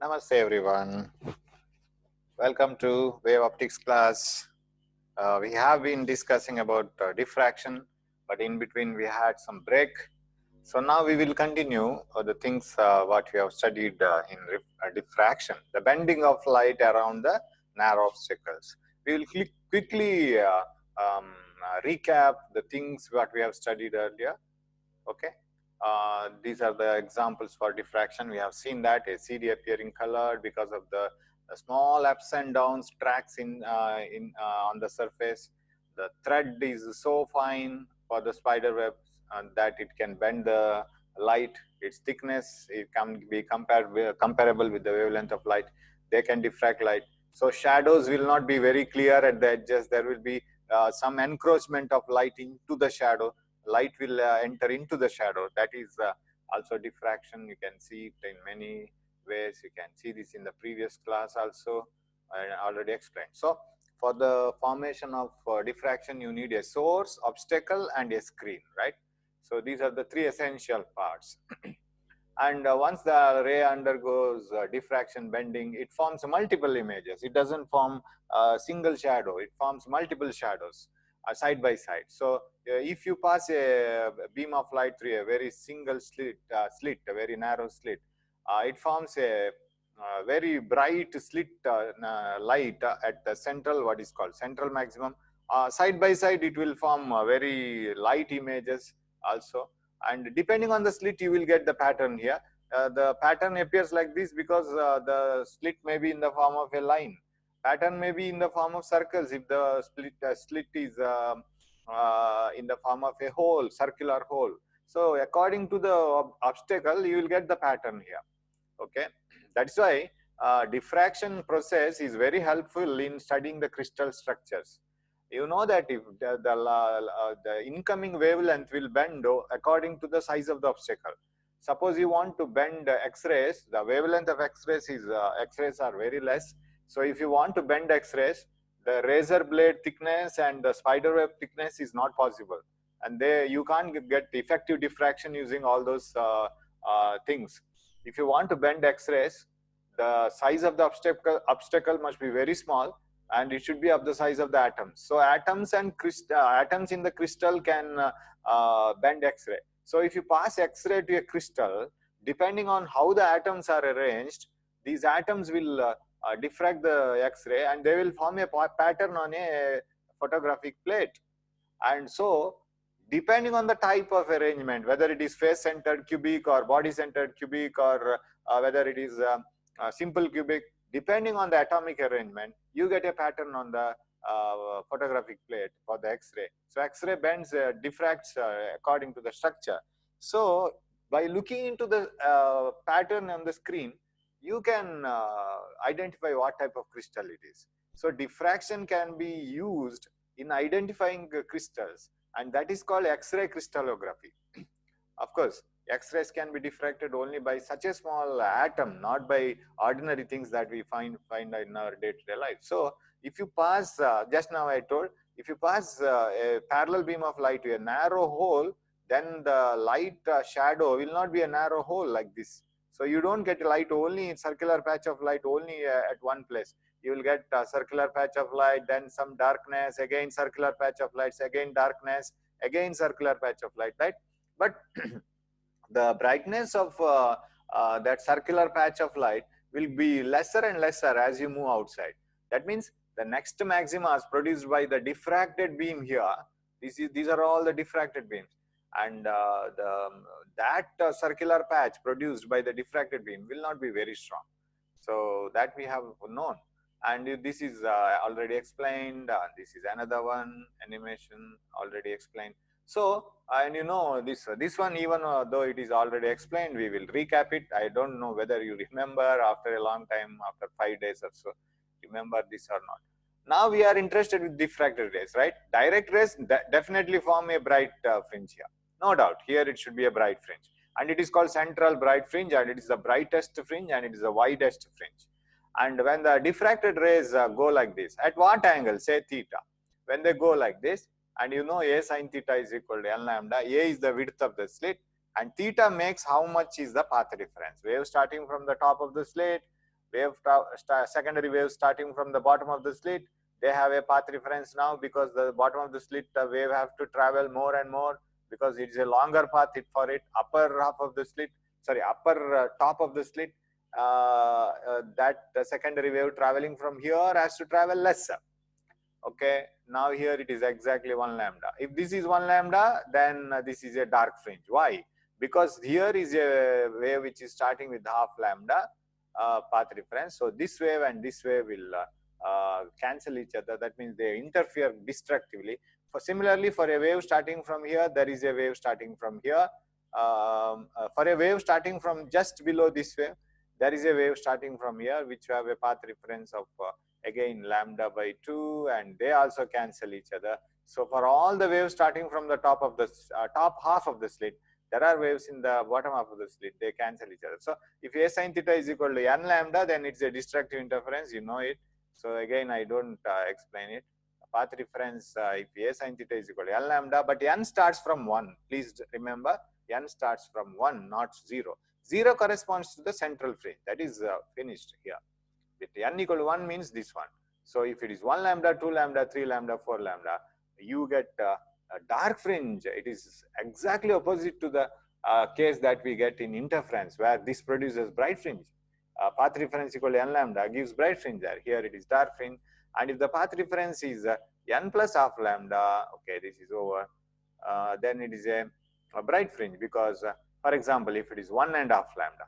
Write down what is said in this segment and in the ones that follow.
Namaste everyone. Welcome to Wave Optics class. We have been discussing about diffraction, but in between we had some break. So now we will continue the things what we have studied in diffraction, the bending of light around the narrow obstacles. We will quickly recap the things what we have studied earlier. Okay. These are the examples for diffraction. We have seen that a CD appearing colored because of the small ups and downs tracks on the surface. The thread is so fine for the spider web that it can bend the light. Its thickness it can be comparable with the wavelength of light. They can diffract light. So shadows will not be very clear at the edges. There will be some encroachment of light into the shadow. Light will enter into the shadow. That is also diffraction. You can see it in many ways. You can see this in the previous class also. I already explained. So for the formation of diffraction, you need a source, obstacle, and a screen, right? So these are the three essential parts. And once the ray undergoes diffraction bending, it forms multiple images. It doesn't form a single shadow. It forms multiple shadows side by side. So if you pass a beam of light through a very single slit, a very narrow slit, it forms a very bright slit light at the central, what is called central maximum. Side by side, it will form very light images also. And depending on the slit, you will get the pattern here. The pattern appears like this because the slit may be in the form of a line. Pattern may be in the form of circles if the slit is in the form of a hole, circular hole. So according to the obstacle, you will get the pattern here. Okay, that's why diffraction process is very helpful in studying the crystal structures. You know that if the incoming wavelength will bend according to the size of the obstacle. Suppose you want to bend X-rays, the wavelength of X-rays is X-rays are very less. So if you want to bend X-rays, the razor blade thickness and the spider web thickness is not possible, and you can't get effective diffraction using all those things. If you want to bend X-rays, the size of the obstacle must be very small, and it should be of the size of the atoms. So atoms and atoms in the crystal can bend X-ray. So if you pass X-ray to a crystal, depending on how the atoms are arranged, these atoms will diffract the X-ray, and they will form a pattern on a photographic plate. And so depending on the type of arrangement, whether it is face-centered cubic or body-centered cubic, or whether it is simple cubic, depending on the atomic arrangement, you get a pattern on the photographic plate for the X-ray. So X-ray bends, diffracts according to the structure. So by looking into the pattern on the screen, you can identify what type of crystal it is. So diffraction can be used in identifying crystals, and that is called X-ray crystallography. Of course, X-rays can be diffracted only by such a small atom, not by ordinary things that we find in our day-to-day life. So if you pass, just now I told, if you pass a parallel beam of light to a narrow hole, then the light shadow will not be a narrow hole like this. So you don't get light only, circular patch of light only at one place. You will get a circular patch of light, then some darkness, again circular patch of lights, again darkness, again circular patch of light, right? But the brightness of that circular patch of light will be lesser and lesser as you move outside. That means the next maximas produced by the diffracted beam here, these are all the diffracted beams, and that circular patch produced by the diffracted beam will not be very strong. So that we have known, and this is already explained. This is another one, animation already explained. So, and you know this one, even though it is already explained, we will recap it. I don't know whether you remember after a long time, after 5 days or so, remember this or not. Now we are interested with diffracted rays, right? Direct rays definitely form a bright fringe here, no doubt. Here it should be a bright fringe, and it is called central bright fringe, and it is the brightest fringe, and it is the widest fringe. And when the diffracted rays go like this, at what angle? Say theta. When they go like this, and you know A sin theta is equal to N lambda, A is the width of the slit, and theta makes how much is the path difference. Wave starting from the top of the slit, secondary wave starting from the bottom of the slit, they have a path reference now, because the bottom of the slit, the wave have to travel more and more, because it is a longer path for it. Upper half of the slit, sorry, upper top of the slit, that secondary wave traveling from here has to travel lesser. Okay, now here it is exactly 1 lambda. If this is 1 lambda, then this is a dark fringe. Why? Because here is a wave which is starting with half lambda path reference. So this wave and this wave will cancel each other. That means they interfere destructively. Similarly, for a wave starting from here, there is a wave starting from here. For a wave starting from just below this wave, there is a wave starting from here, which have a path reference of again lambda by 2, and they also cancel each other. So for all the waves starting from the top of the top half of the slit, there are waves in the bottom half of the slit, they cancel each other. So if a sin theta is equal to n lambda, then it's a destructive interference, you know it. So again, I don't explain it. Path reference, if a sin theta is equal to n lambda, but n starts from 1. Please remember, n starts from 1, not 0. 0 corresponds to the central fringe. That is finished here. N equal to 1 means this one. So if it is 1 lambda, 2 lambda, 3 lambda, 4 lambda, you get a dark fringe. It is exactly opposite to the case that we get in interference, where this produces bright fringe. Path reference equal to n lambda gives bright fringe there. Here it is dark fringe. And if the path reference is n plus half lambda, okay, this is over, then it is a bright fringe, because, for example, if it is 1.5 lambda,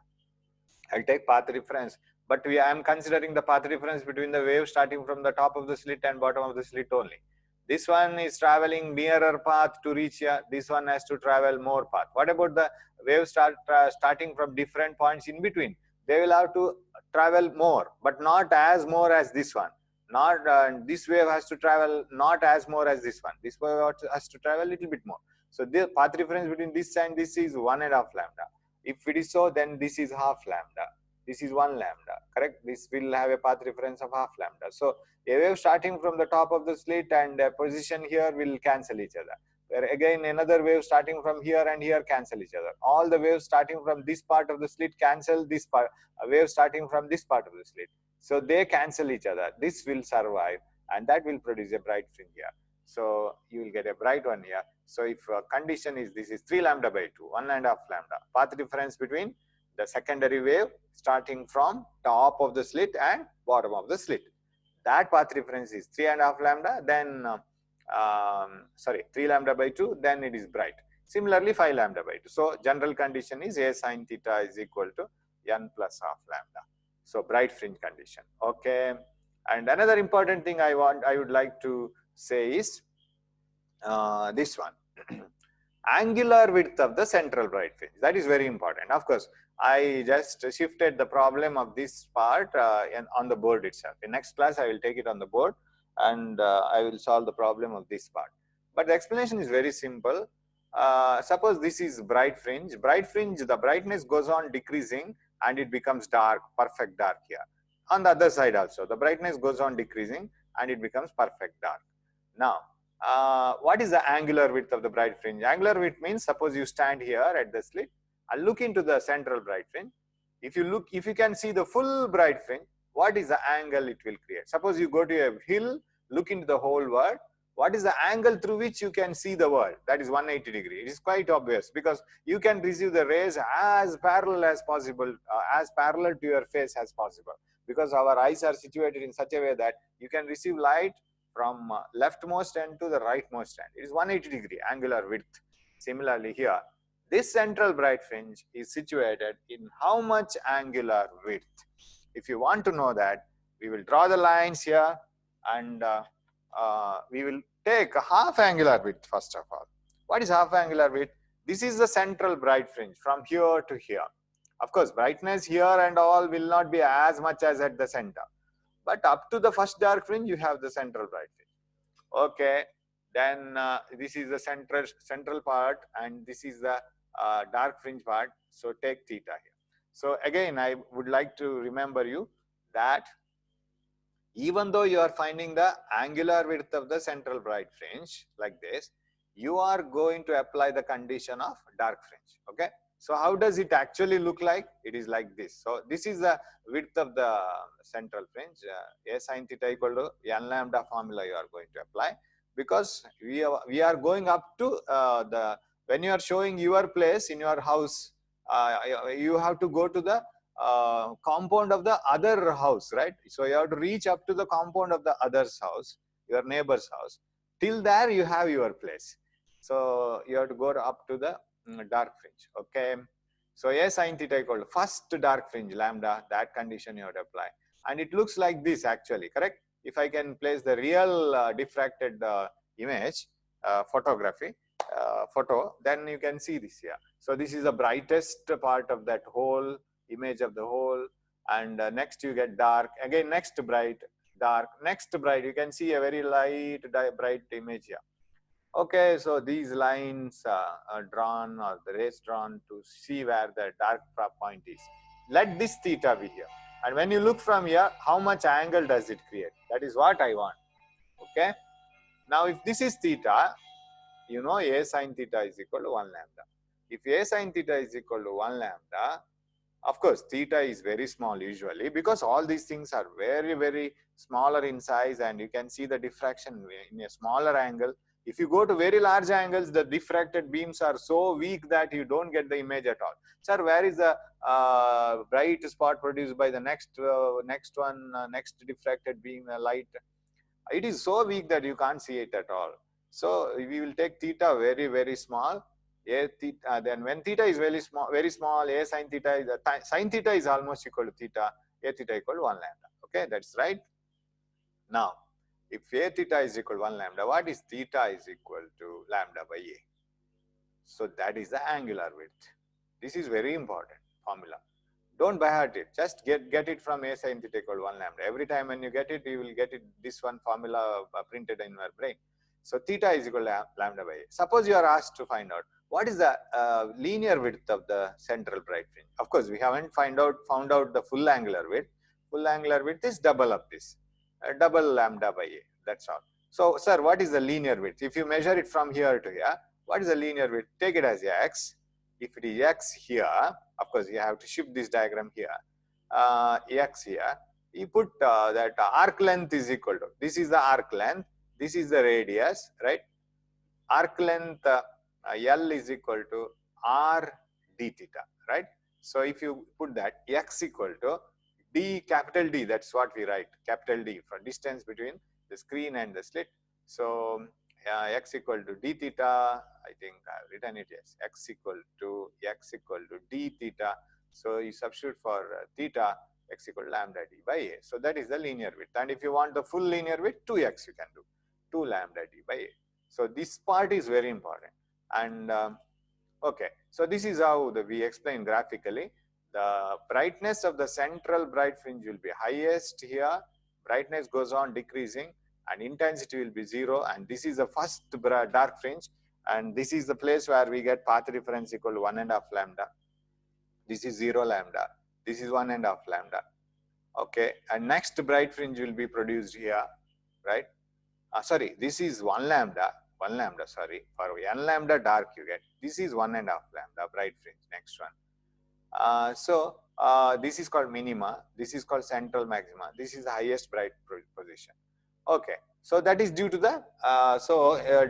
I'll take path reference, but I am considering the path reference between the wave starting from the top of the slit and bottom of the slit only. This one is traveling nearer path to reach here. This one has to travel more path. What about the wave starting from different points in between? They will have to travel more, but not as more as this one. Not this wave has to travel not as more as this one. This wave has to travel a little bit more. So the path reference between this and this is 1.5 lambda. If it is so, then this is half lambda. This is 1 lambda, correct? This will have a path reference of half lambda. So a wave starting from the top of the slit and a position here will cancel each other. Where again another wave starting from here and here cancel each other. All the waves starting from this part of the slit cancel this part. A wave starting from this part of the slit. So they cancel each other. This will survive, and that will produce a bright fringe here. So you will get a bright one here. So if condition is this is 3 lambda by 2, 1.5 lambda, path difference between the secondary wave starting from top of the slit and bottom of the slit. That path reference is 3.5 lambda, then 3 lambda by 2, then it is bright. Similarly, 5 lambda by 2. So general condition is a sin theta is equal to n plus half lambda. So bright fringe condition. Okay. And another important thing I would like to say is this one. Angular width of the central bright fringe. That is very important. Of course, I just shifted the problem of this part on the board itself. In next class, I will take it on the board and I will solve the problem of this part. But the explanation is very simple. Suppose this is bright fringe. Bright fringe, the brightness goes on decreasing and it becomes dark, perfect dark here. On the other side also, the brightness goes on decreasing and it becomes perfect dark. Now, what is the angular width of the bright fringe? Angular width means, suppose you stand here at the slit and look into the central bright fringe. If you can see the full bright fringe, what is the angle it will create? Suppose you go to a hill, look into the whole world. What is the angle through which you can see the world? That is 180 degrees. It is quite obvious because you can receive the rays as parallel as possible, as parallel to your face as possible. Because our eyes are situated in such a way that you can receive light from leftmost end to the rightmost end. It is 180 degree angular width. Similarly here, this central bright fringe is situated in how much angular width? If you want to know that, we will draw the lines here and we will take a half angular width first of all. What is half angular width? This is the central bright fringe from here to here. Of course, brightness here and all will not be as much as at the center. But up to the first dark fringe, you have the central bright fringe. Okay, then this is the central part and this is the dark fringe part. So take theta here. So again, I would like to remember you that even though you are finding the angular width of the central bright fringe like this, you are going to apply the condition of dark fringe. Okay. So how does it actually look like? It is like this. So this is the width of the central fringe. A sin theta equal to n lambda formula you are going to apply, because we are going up to the, when you are showing your place in your house, you have to go to the compound of the other house, right? So you have to reach up to the compound of the other's house, your neighbor's house. Till there you have your place. So you have to go up to the dark fringe. Okay. So A sin theta equal to first dark fringe lambda, that condition you have to apply. And it looks like this actually, correct? If I can place the real diffracted image, photography, photo, then you can see this here. So this is the brightest part of that whole image of the whole, and next you get dark, again next bright, dark, next bright, you can see a very light bright image here. Okay, so these lines are drawn, or the rays drawn to see where the dark point is. Let this theta be here, and when you look from here, how much angle does it create? That is what I want. Okay, now if this is theta, you know A sin theta is equal to 1 lambda. If A sin theta is equal to 1 lambda, of course, theta is very small usually, because all these things are very, very smaller in size, and you can see the diffraction in a smaller angle. If you go to very large angles, the diffracted beams are so weak that you don't get the image at all. Sir, where is the bright spot produced by the next diffracted beam, light? It is so weak that you can't see it at all. So we will take theta very, very small. A theta, then when theta is very small, A sin theta is sin theta is almost equal to theta, A theta equal to 1 lambda. Okay, that's right. Now, if A theta is equal to 1 lambda, what is theta is equal to lambda by A? So that is the angular width. This is very important formula. Don't by heart it. Just get it from A sin theta equal to 1 lambda. Every time when you get it, you will get it, this one formula printed in your brain. So theta is equal to lambda by A. Suppose you are asked to find out what is the linear width of the central bright fringe. Of course, we haven't found out the full angular width. Full angular width is double of this, double lambda by A. That's all. So, sir, what is the linear width? If you measure it from here to here, what is the linear width? Take it as x. If it is x here, of course, you have to shift this diagram here. X here, you put that arc length is equal to, this is the arc length, this is the radius, right? Arc length L is equal to R d theta, right? So if you put that, x equal to d, capital D, that's what we write, capital D, for distance between the screen and the slit. So x equal to d theta, I think I've written it, yes, x equal to d theta. So you substitute for theta, x equal to lambda d by A. So that is the linear width. And if you want the full linear width, 2x you can do, 2 lambda d by A. So this part is very important. And okay, so this is how we explain graphically. The brightness of the central bright fringe will be highest here. Brightness goes on decreasing, and intensity will be 0. And this is the first dark fringe. And this is the place where we get path difference equal to 1.5 lambda. This is 0 lambda. This is 1.5 lambda. Okay, and next bright fringe will be produced here, right? Sorry, this is 1 lambda. 1 lambda, sorry, for n lambda dark you get. This is 1.5 lambda bright fringe, next one. So this is called minima, this is called central maxima, this is the highest bright position. Okay, so that is due to the,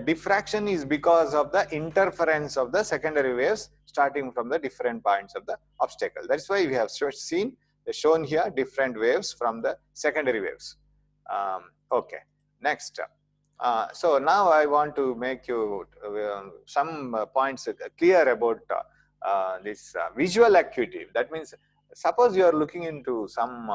diffraction is because of the interference of the secondary waves starting from the different points of the obstacle. That's why we have shown here different waves from the secondary waves. Okay, next. So now I want to make you some points clear about this visual acuity. That means, suppose you are looking into some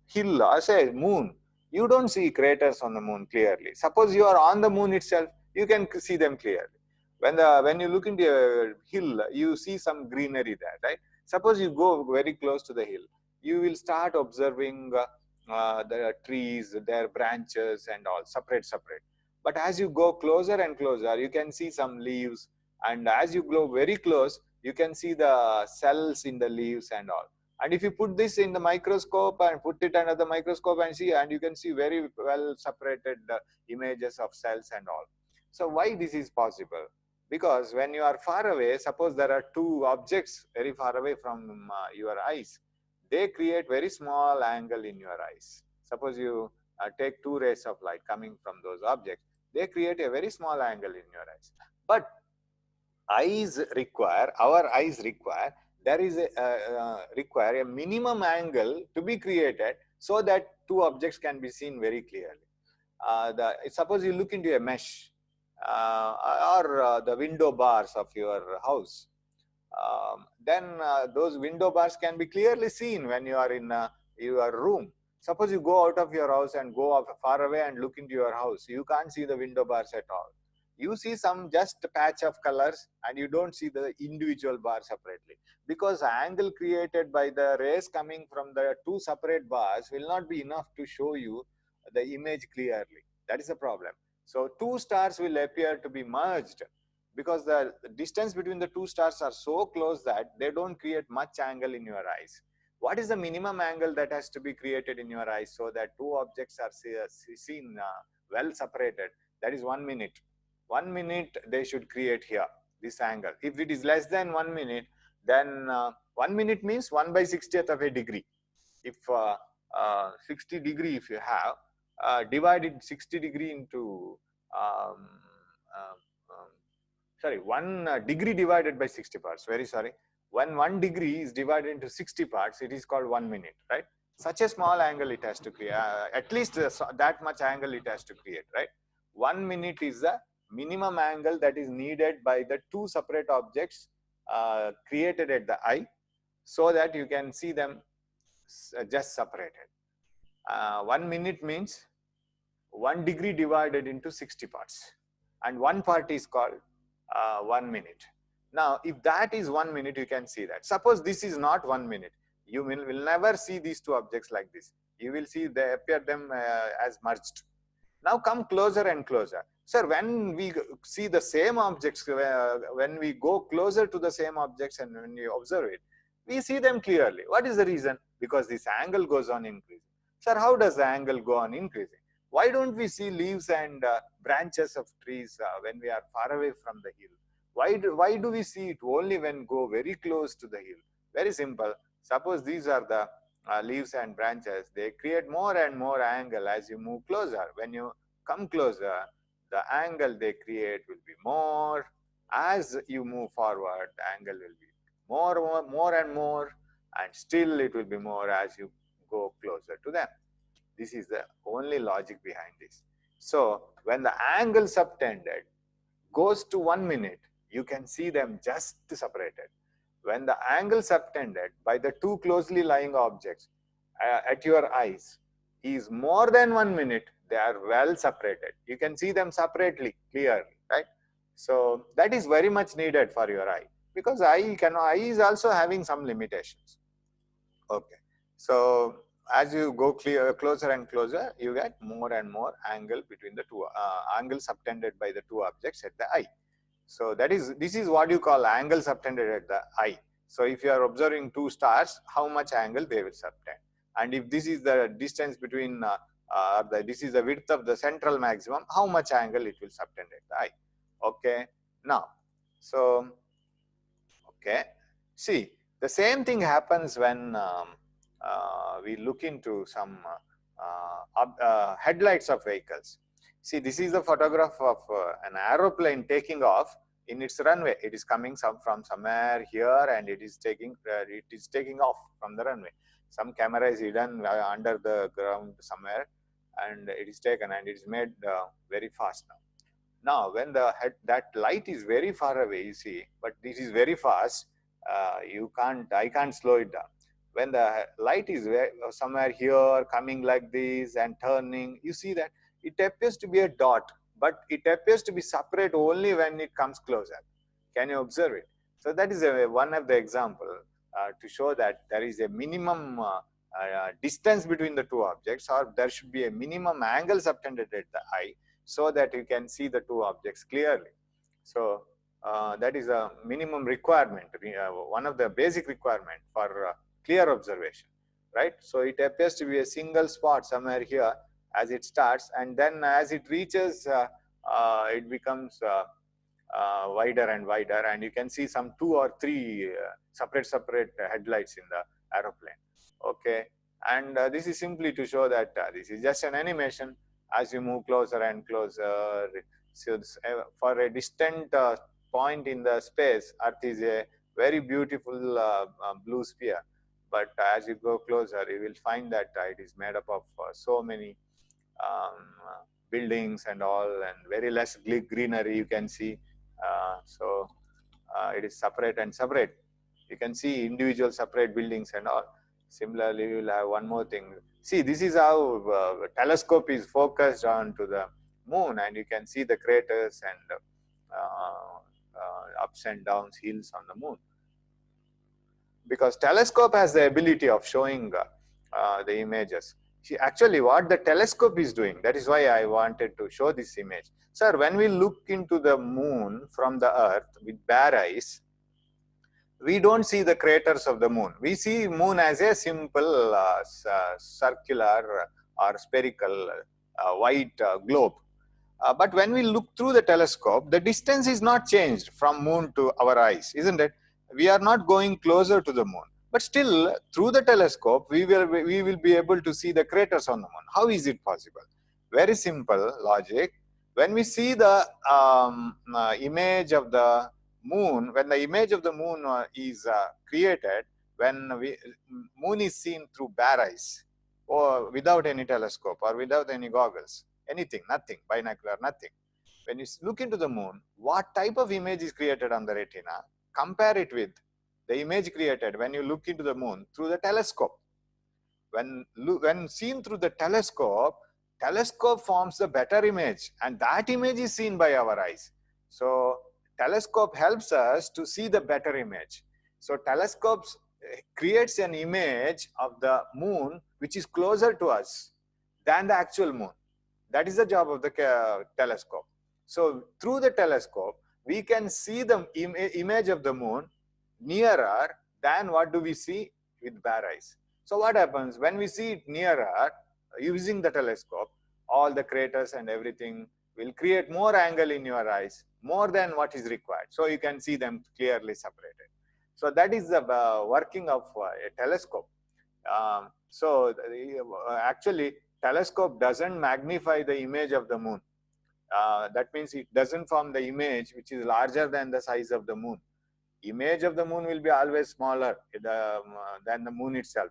hill or say moon, you don't see craters on the moon clearly. Suppose you are on the moon itself, you can see them clearly. When you look into a hill, you see some greenery there, right? Suppose you go very close to the hill, you will start observing the trees, their branches and all separate. But as you go closer and closer, you can see some leaves, and as you go very close, you can see the cells in the leaves and all. And if you put this in the microscope and put it under the microscope and see, and you can see very well separated images of cells and all. So why this is possible? Because when you are far away, suppose there are two objects very far away from your eyes, they create very small angle in your eyes. Suppose you take two rays of light coming from those objects, they create a very small angle in your eyes. But our eyes require, there is a require a minimum angle to be created so that two objects can be seen very clearly. Suppose you look into a mesh or the window bars of your house, then those window bars can be clearly seen when you are in your room. Suppose you go out of your house and go far away and look into your house, you can't see the window bars at all. You see some just patch of colors and you don't see the individual bar separately, because the angle created by the rays coming from the two separate bars will not be enough to show you the image clearly. That is the problem. So two stars will appear to be merged because the distance between the two stars are so close that they don't create much angle in your eyes. What is the minimum angle that has to be created in your eyes so that two objects are seen well separated? That is 1 minute. 1 minute they should create here, this angle. If it is less than 1 minute, then 1 minute means 1 by 60th of a degree. If 60 degree if you have, divided 60 degree into um, uh, um, sorry, 1 degree divided by 60 parts, very sorry. When 1 degree is divided into 60 parts, it is called 1 minute, right? Such a small angle it has to create, at least that much angle it has to create, right? 1 minute is the minimum angle that is needed by the two separate objects created at the eye, so that you can see them just separated. 1 minute means 1 degree divided into 60 parts, and one part is called 1 minute. Now, if that is 1 minute, you can see that. Suppose this is not 1 minute, you will never see these two objects like this. You will see they appear them as merged. Now come closer and closer. Sir, when we see the same objects, when we go closer to the same objects and when we observe it, we see them clearly. What is the reason? Because this angle goes on increasing. Sir, how does the angle go on increasing? Why don't we see leaves and branches of trees when we are far away from the hill? Why do we see it only when go very close to the hill? Very simple. Suppose these are the leaves and branches, they create more and more angle as you move closer. When you come closer, the angle they create will be more. As you move forward, the angle will be more and more, and still it will be more as you go closer to them. This is the only logic behind this. So when the angle subtended goes to 1 minute, you can see them just separated. When the angle subtended by the two closely lying objects at your eyes is more than 1 minute, they are well separated. You can see them separately, clearly, right? So that is very much needed for your eye, because eye is also having some limitations. Okay, so as you go closer and closer, you get more and more angle between the two angles subtended by the two objects at the eye. So this is what you call angle subtended at the eye. So if you are observing two stars, how much angle they will subtend, and if this is the distance between this is the width of the central maximum, how much angle it will subtend at the eye. Okay, now so okay, see, the same thing happens when we look into some headlights of vehicles. See, this is a photograph of an aeroplane taking off in its runway. It is coming from somewhere here, and it is taking off from the runway. Some camera is hidden under the ground somewhere, and it is taken, and it is made very fast now. Now, when that light is very far away, you see, but this is very fast. I can't slow it down. When the light is somewhere here, coming like this and turning, you see that it appears to be a dot, but it appears to be separate only when it comes closer. Can you observe it? So that is one of the example to show that there is a minimum distance between the two objects, or there should be a minimum angle subtended at the eye, so that you can see the two objects clearly. So that is a minimum requirement, one of the basic requirement for clear observation, right? So it appears to be a single spot somewhere here as it starts, and then as it reaches, it becomes wider and wider, and you can see some 2 or 3 separate headlights in the aeroplane. Okay, and this is simply to show that this is just an animation. As you move closer and closer, so for a distant point in the space, Earth is a very beautiful blue sphere. But as you go closer, you will find that it is made up of so many buildings and all, and very less greenery you can see. It is separate and separate. You can see individual separate buildings and all. Similarly, you will have one more thing. See, this is how telescope is focused onto the moon, and you can see the craters and ups and downs, hills on the moon. Because telescope has the ability of showing the images. See, actually what the telescope is doing, that is why I wanted to show this image. Sir, when we look into the moon from the earth with bare eyes, we don't see the craters of the moon. We see moon as a simple circular or spherical white globe. But when we look through the telescope, the distance is not changed from moon to our eyes, isn't it? We are not going closer to the moon. But still, through the telescope, we will be able to see the craters on the moon. How is it possible? Very simple logic. When we see the image of the moon, when the image of the moon is created, when moon is seen through bare eyes, or without any telescope or without any goggles, anything, nothing, binocular, nothing. When you look into the moon, what type of image is created on the retina? Compare it with the image created when you look into the moon through the telescope. When seen through the telescope forms a better image, and that image is seen by our eyes. So telescope helps us to see the better image. So telescopes creates an image of the moon which is closer to us than the actual moon. That is the job of the telescope. So through the telescope, we can see the image of the moon nearer than what do we see with bare eyes. So what happens when we see it nearer using the telescope? All the craters and everything will create more angle in your eyes, more than what is required. So you can see them clearly separated. So that is the working of a telescope. Actually, telescope doesn't magnify the image of the moon. That means it doesn't form the image which is larger than the size of the moon. Image of the moon will be always smaller than the moon itself.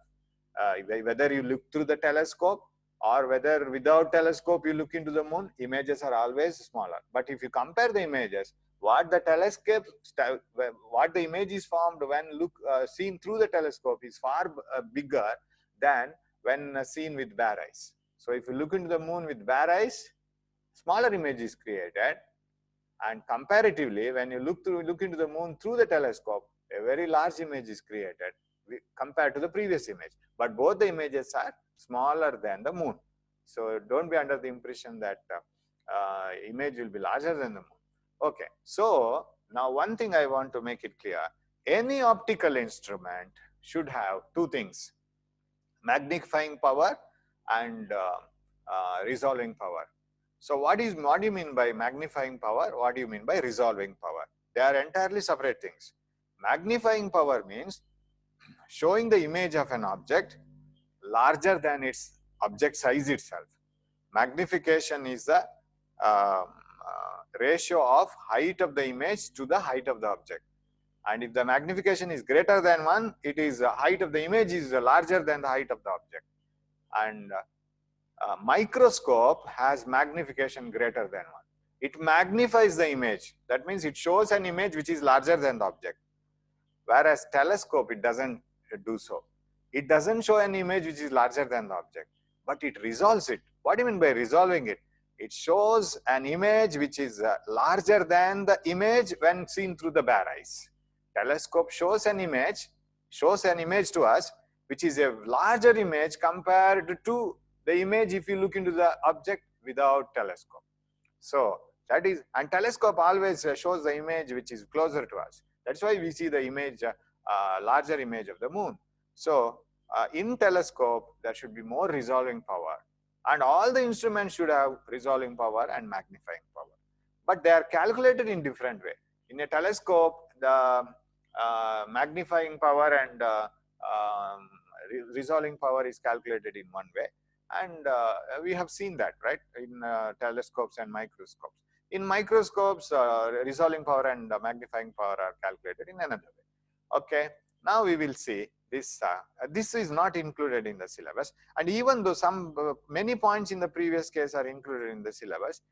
Whether you look through the telescope or whether without telescope you look into the moon, images are always smaller. But if you compare the images, what the image is formed when seen through the telescope is far bigger than when seen with bare eyes. So if you look into the moon with bare eyes, smaller image is created, and comparatively when you look into the moon through the telescope, a very large image is created compared to the previous image. But both the images are smaller than the moon. So don't be under the impression that image will be larger than the moon. Okay, so now one thing I want to make it clear. Any optical instrument should have two things: magnifying power and resolving power. So what do you mean by magnifying power? What do you mean by resolving power? They are entirely separate things. Magnifying power means showing the image of an object larger than its object size itself. Magnification is the ratio of height of the image to the height of the object. And if the magnification is greater than 1, it is the height of the image is larger than the height of the object. And microscope has magnification greater than 1. It magnifies the image. That means it shows an image which is larger than the object. Whereas telescope, it doesn't do so. It doesn't show an image which is larger than the object, but it resolves it. What do you mean by resolving it? It shows an image which is larger than the image when seen through the bare eyes. Telescope shows an image to us which is a larger image compared to the image if you look into the object without telescope. So that is, and telescope always shows the image which is closer to us. That's why we see the image, larger image of the moon. So in telescope, there should be more resolving power, and all the instruments should have resolving power and magnifying power. but they are calculated in different way. In a telescope, the magnifying power and resolving power is calculated in one way, and we have seen that, right, in telescopes and microscopes. In microscopes, resolving power and magnifying power are calculated in another way. Okay, now we will see this. This is not included in the syllabus, and even though some many points in the previous case are included in the syllabus,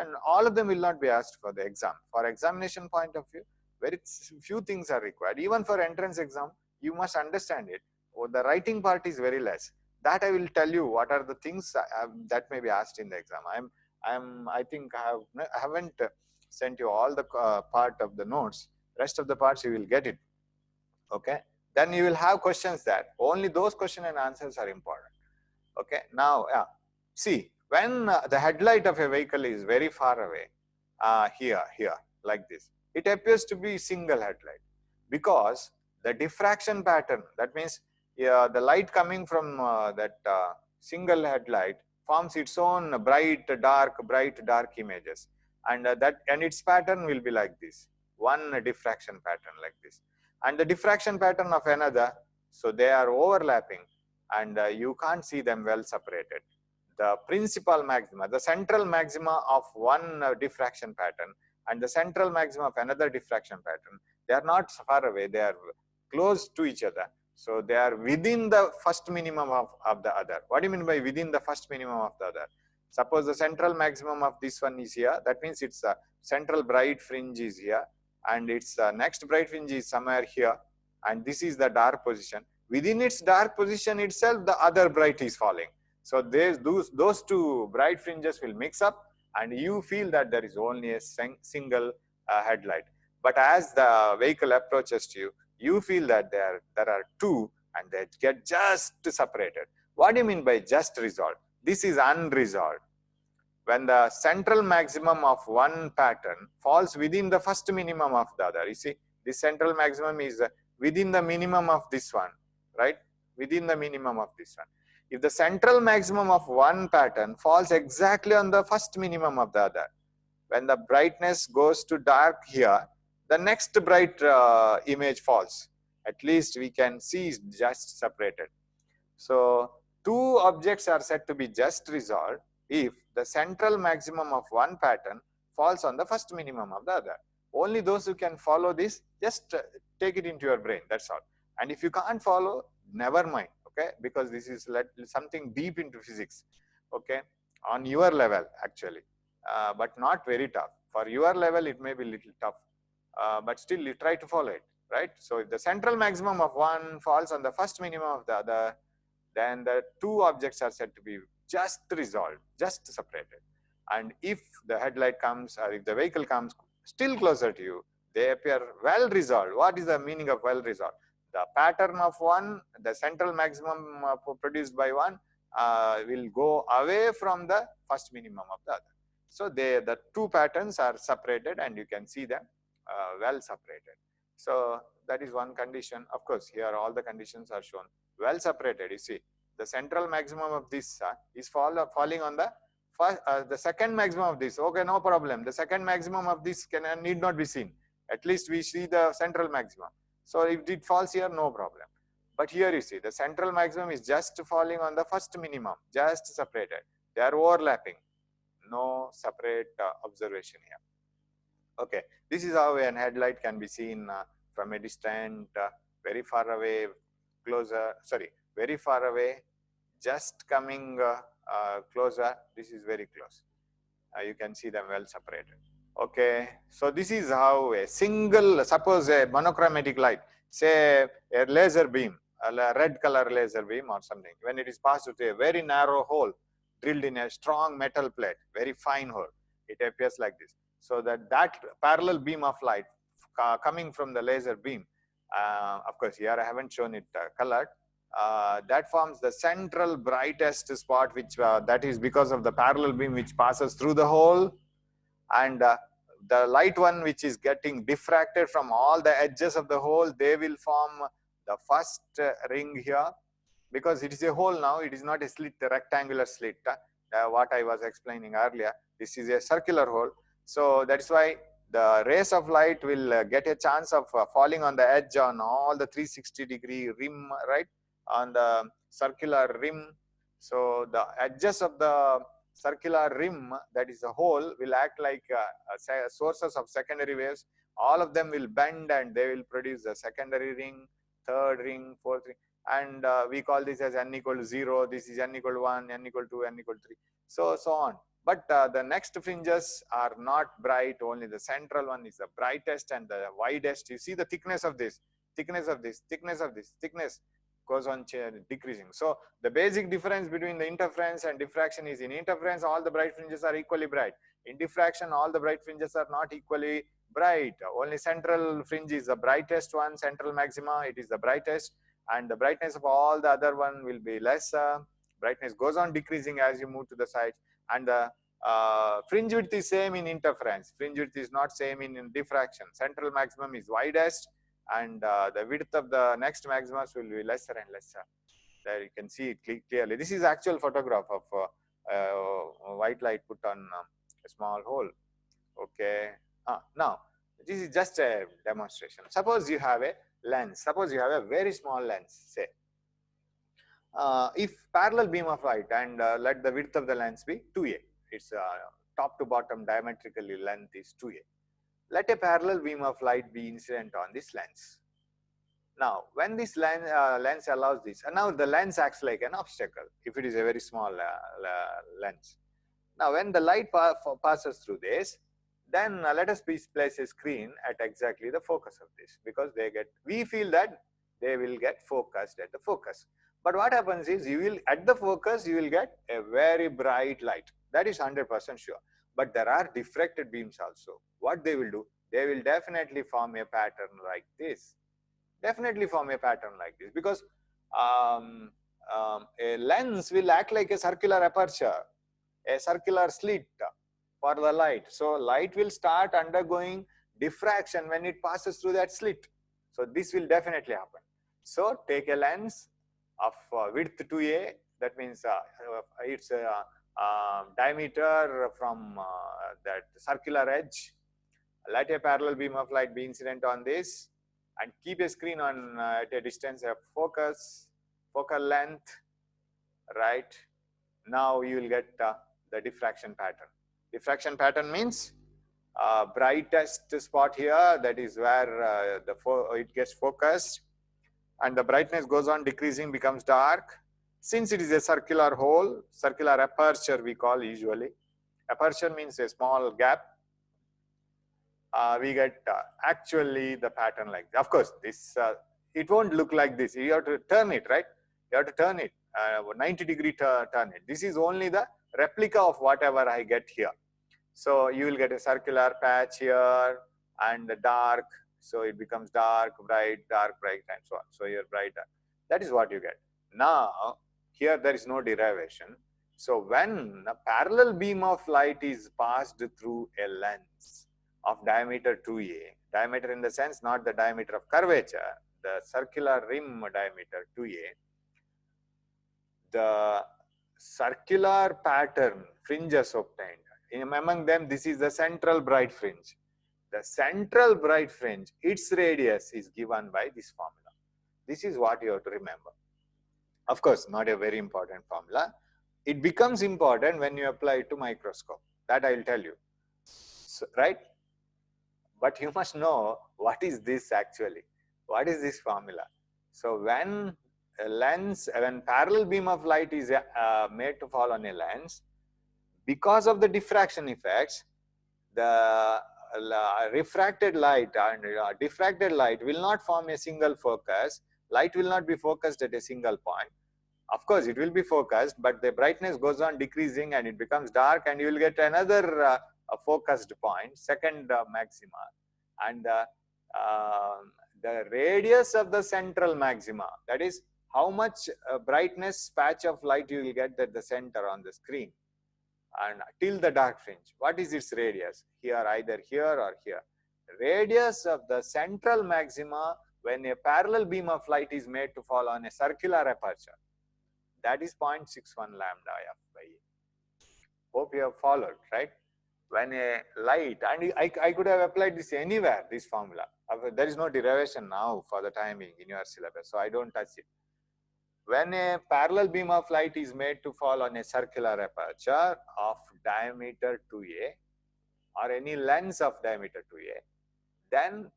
and all of them will not be asked for the exam. For examination point of view, very few things are required. Even for entrance exam, you must understand it. The writing part is very less. That I will tell you what are the things that may be asked in the exam. I think I haven't sent you all the part of the notes. Rest of the parts you will get it. Okay. Then you will have questions there. Only those question and answers are important. Okay. Now, see, when the headlight of a vehicle is very far away, here, like this, it appears to be single headlight, because the diffraction pattern, that means the light coming from that single headlight forms its own bright, dark images, and its pattern will be like this, one diffraction pattern like this, and the diffraction pattern of another. So they are overlapping, and you can't see them well separated. The principal maxima, the central maxima of one diffraction pattern and the central maxima of another diffraction pattern, they are not far away, they are close to each other. So they are within the first minimum of the other. What do you mean by within the first minimum of the other? Suppose the central maximum of this one is here, that means its central bright fringe is here, and its next bright fringe is somewhere here, and this is the dark position. Within its dark position itself, the other bright is falling. So those two bright fringes will mix up, and you feel that there is only a single headlight. But as the vehicle approaches to you, you feel that there are two, and they get just separated. What do you mean by just resolved? This is unresolved. When the central maximum of one pattern falls within the first minimum of the other, you see, this central maximum is within the minimum of this one, right? Within the minimum of this one. If the central maximum of one pattern falls exactly on the first minimum of the other, when the brightness goes to dark here, the next bright image falls. At least we can see just separated. So two objects are said to be just resolved if the central maximum of one pattern falls on the first minimum of the other. Only those who can follow this, just take it into your brain, that's all. And if you can't follow, never mind, okay, because this is something deep into physics, okay, on your level actually, but not very tough. For your level, it may be little tough, but still you try to follow it, right? So if the central maximum of one falls on the first minimum of the other, then the two objects are said to be just resolved, just separated. And if the headlight comes, or if the vehicle comes still closer to you, they appear well resolved. What is the meaning of well resolved? The pattern of one, the central maximum produced by one, will go away from the first minimum of the other. So the two patterns are separated, and you can see them well separated. So that is one condition. Of course, here all the conditions are shown. Well separated, you see, the central maximum of this is falling on the first, the second maximum of this. Okay, no problem. The second maximum of this need not be seen. At least we see the central maximum. So if it falls here, no problem. But here you see the central maximum is just falling on the first minimum, just separated. They are overlapping. No separate observation here. Okay, this is how an headlight can be seen from a distant, very far away, closer, sorry, very far away, just coming closer. This is very close. You can see them well separated. Okay, so this is how a single, suppose a monochromatic light, say a laser beam, a red color laser beam or something, when it is passed through a very narrow hole drilled in a strong metal plate, very fine hole, it appears like this. So that parallel beam of light coming from the laser beam, of course here I haven't shown it colored, that forms the central brightest spot, which that is because of the parallel beam which passes through the hole, and the light one which is getting diffracted from all the edges of the hole, they will form the first ring here, because it is a hole now, it is not a slit, a rectangular slit, what I was explaining earlier. This is a circular hole. So that's why the rays of light will get a chance of falling on the edge on all the 360-degree rim, right, on the circular rim. So the edges of the circular rim, that is a hole, will act like sources of secondary waves. All of them will bend and they will produce a secondary ring, third ring, fourth ring, and we call this as n equal to 0, this is n equal to 1, n equal to 2, n equal to 3, so on. But the next fringes are not bright, only the central one is the brightest and the widest. You see the thickness of this, thickness of this, thickness of this, thickness goes on decreasing. So the basic difference between the interference and diffraction is, in interference all the bright fringes are equally bright. In diffraction all the bright fringes are not equally bright. Only central fringe is the brightest one, central maxima, it is the brightest, and the brightness of all the other one will be lesser. Brightness goes on decreasing as you move to the sides, and the fringe width is same in interference. Fringe width is not same in diffraction. Central maximum is widest, and the width of the next maximas will be lesser and lesser. There you can see it clearly. This is actual photograph of white light put on a small hole. Okay. Now, this is just a demonstration. Suppose you have a lens. Suppose you have a very small lens, say. If parallel beam of light, and let the width of the lens be 2a, its top to bottom diametrically length is 2a. Let a parallel beam of light be incident on this lens. Now, when this lens allows this, and now the lens acts like an obstacle if it is a very small lens. Now, when the light passes through this, then let us place a screen at exactly the focus of this, because we feel that they will get focused at the focus. But what happens is, you will at the focus you will get a very bright light. That is 100% sure. But there are diffracted beams also. What they will do? They will definitely form a pattern like this. Definitely form a pattern like this, because a lens will act like a circular aperture, a circular slit for the light. So light will start undergoing diffraction when it passes through that slit. So this will definitely happen. So take a lens of width 2a, that means its diameter from that circular edge. Let a parallel beam of light be incident on this, and keep a screen on at a distance of focal length, right? Now you will get the diffraction pattern. Diffraction pattern means brightest spot here, that is where it gets focused, and the brightness goes on decreasing, becomes dark. Since it is a circular hole, circular aperture we call usually. Aperture means a small gap. We get actually the pattern like this. Of course, this it won't look like this. You have to turn it, right? You have to turn it 90-degree turn it. This is only the replica of whatever I get here. So you will get a circular patch here and dark. So it becomes dark, bright, and so on. So you're brighter. That is what you get. Now, here there is no derivation. So when a parallel beam of light is passed through a lens of diameter 2a, diameter in the sense not the diameter of curvature, the circular rim diameter 2a, the circular pattern fringes obtained. Among them, this is the central bright fringe. The central bright fringe, its radius is given by this formula. This is what you have to remember. Of course, not a very important formula. It becomes important when you apply it to microscope. That I will tell you, so, right? But you must know what is this actually. What is this formula? So when a lens, when parallel beam of light is made to fall on a lens, because of the diffraction effects, the refracted light and diffracted light will not form a single focus. Light will not be focused at a single point. Of course, it will be focused, but the brightness goes on decreasing and it becomes dark, and you will get another focused point, second maxima, and the radius of the central maxima, that is how much brightness patch of light you will get at the center on the screen, and till the dark fringe. What is its radius? Here, either here or here. Radius of the central maxima when a parallel beam of light is made to fall on a circular aperture, that is 0.61 lambda f by a. Hope you have followed, right? when a light, and I could have applied this anywhere, this formula. There is no derivation now for the timing in your syllabus, so I don't touch it. When a parallel beam of light is made to fall on a circular aperture of diameter 2a or any lens of diameter 2a, then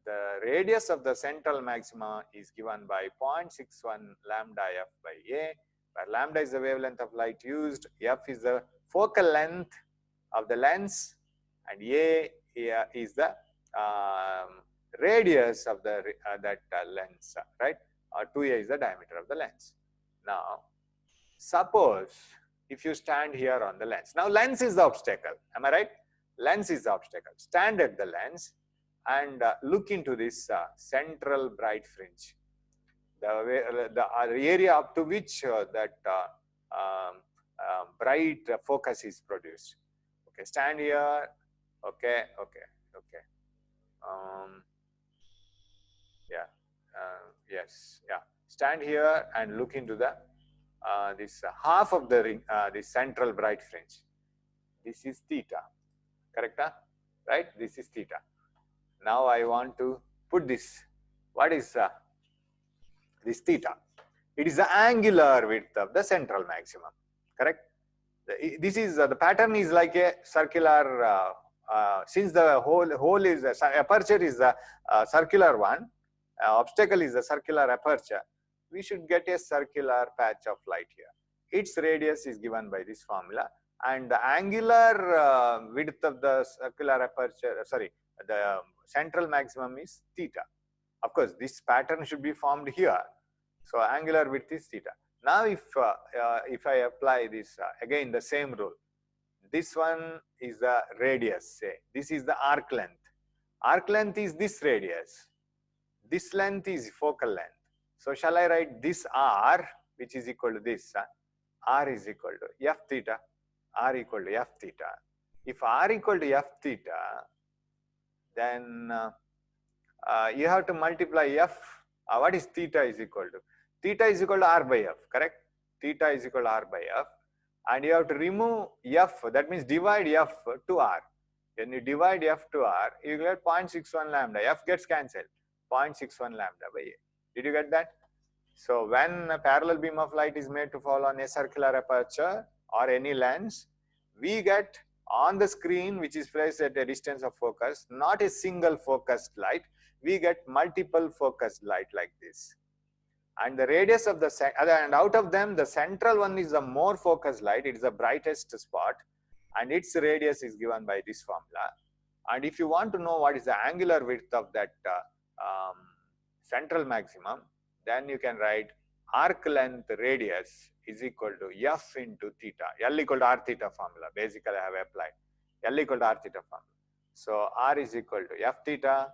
the radius of the central maxima is given by 0.61 lambda f by a, where lambda is the wavelength of light used, f is the focal length of the lens, and a is the radius of the lens, right? Or 2a is the diameter of the lens. Now, suppose if you stand here on the lens. Now, lens is the obstacle. Am I right? Lens is the obstacle. Stand at the lens and look into this central bright fringe. The area up to which bright focus is produced. Okay, stand here. Okay. Yes. Stand here and look into the this half of the ring, this central bright fringe. This is theta. Correct? Right? This is theta. Now I want to put this. What is this theta? It is the angular width of the central maximum. Correct? This is the pattern is like a circular. Since the hole is aperture is the circular one, obstacle is the circular aperture, we should get a circular patch of light here. Its radius is given by this formula, and the angular width of the circular aperture, the central maximum is theta. Of course, this pattern should be formed here. So angular width is theta. Now, if I apply this again the same rule, this one is the radius. Say this is the arc length. Arc length is this radius. This length is focal length. So shall I write this r, which is equal to this? R is equal to f theta. R equal to f theta. If r equal to f theta, then you have to multiply f. What is theta is equal to? Theta is equal to r by f, correct? Theta is equal to r by f. And you have to remove f, that means divide f to r. When you divide f to r, you get 0.61 lambda. F gets cancelled. 0.61 lambda by a. Did you get that? So when a parallel beam of light is made to fall on a circular aperture or any lens, we get on the screen, which is placed at a distance of focus, not a single focused light, we get multiple focused light like this. And the radius of the and out of them, the central one is the more focused light. It is the brightest spot, and its radius is given by this formula. And if you want to know what is the angular width of that central maximum, then you can write arc length radius is equal to f into theta. L equal to r theta formula. Basically, I have applied L equal to r theta formula. So r is equal to f theta.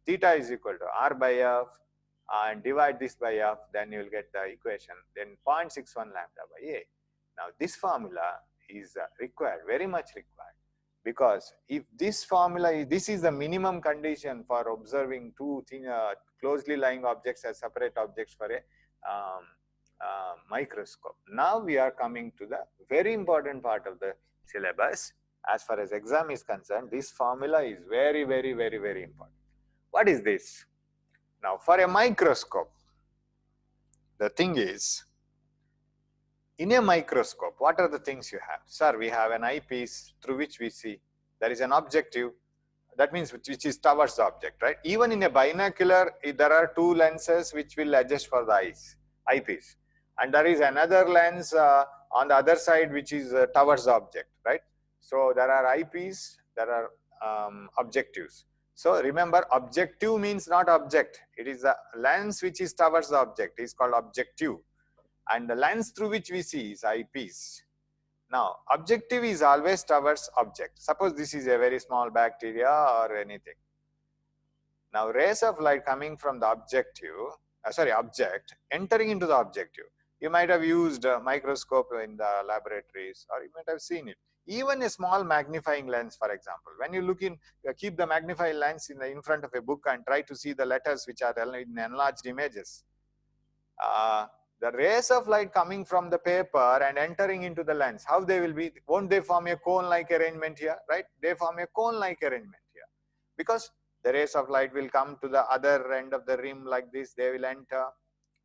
Theta is equal to r by f, and divide this by f, then you will get the equation. Then 0.61 lambda by a. Now this formula is required, very much required, because if this formula, this is the minimum condition for observing two closely lying objects as separate objects for a microscope. Now we are coming to the very important part of the syllabus. As far as exam is concerned, this formula is very, very, very, very important. What is this? Now, for a microscope, the thing is, in a microscope, what are the things you have? Sir, we have an eyepiece through which we see. There is an objective, that means which is towards the object, right? Even in a binocular, there are two lenses which will adjust for the eyepiece. And there is another lens on the other side which is towards the object, right? So there are eyepiece, there are objectives. So remember, objective means not object. It is a lens which is towards the object. It is called objective. And the lens through which we see is eyepiece. Now, objective is always towards object. Suppose this is a very small bacteria or anything. Now, rays of light coming from the object entering into the objective. You might have used a microscope in the laboratories, or you might have seen it. Even a small magnifying lens, for example, when you look in, keep the magnifying lens in front of a book and try to see the letters which are in enlarged images. The rays of light coming from the paper and entering into the lens, how they will be? Won't they form a cone-like arrangement here, right? They form a cone-like arrangement here, because the rays of light will come to the other end of the rim like this. They will enter.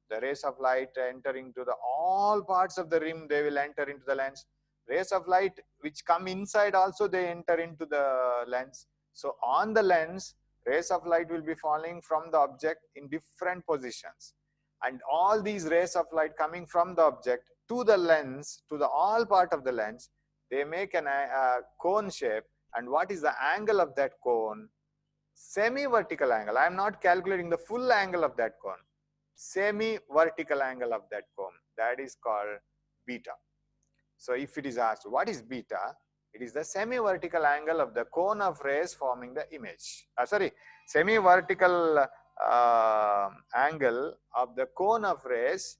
The rays of light entering to the all parts of the rim, they will enter into the lens. Rays of light which come inside also, they enter into the lens. So on the lens, rays of light will be falling from the object in different positions. And all these rays of light coming from the object to the lens, to the all part of the lens, they make a cone shape. And what is the angle of that cone? Semi-vertical angle. I am not calculating the full angle of that cone. Semi-vertical angle of that cone, that is called beta. So if it is asked what is beta, it is the semi-vertical angle of the cone of rays forming the image. Semi-vertical angle of the cone of rays,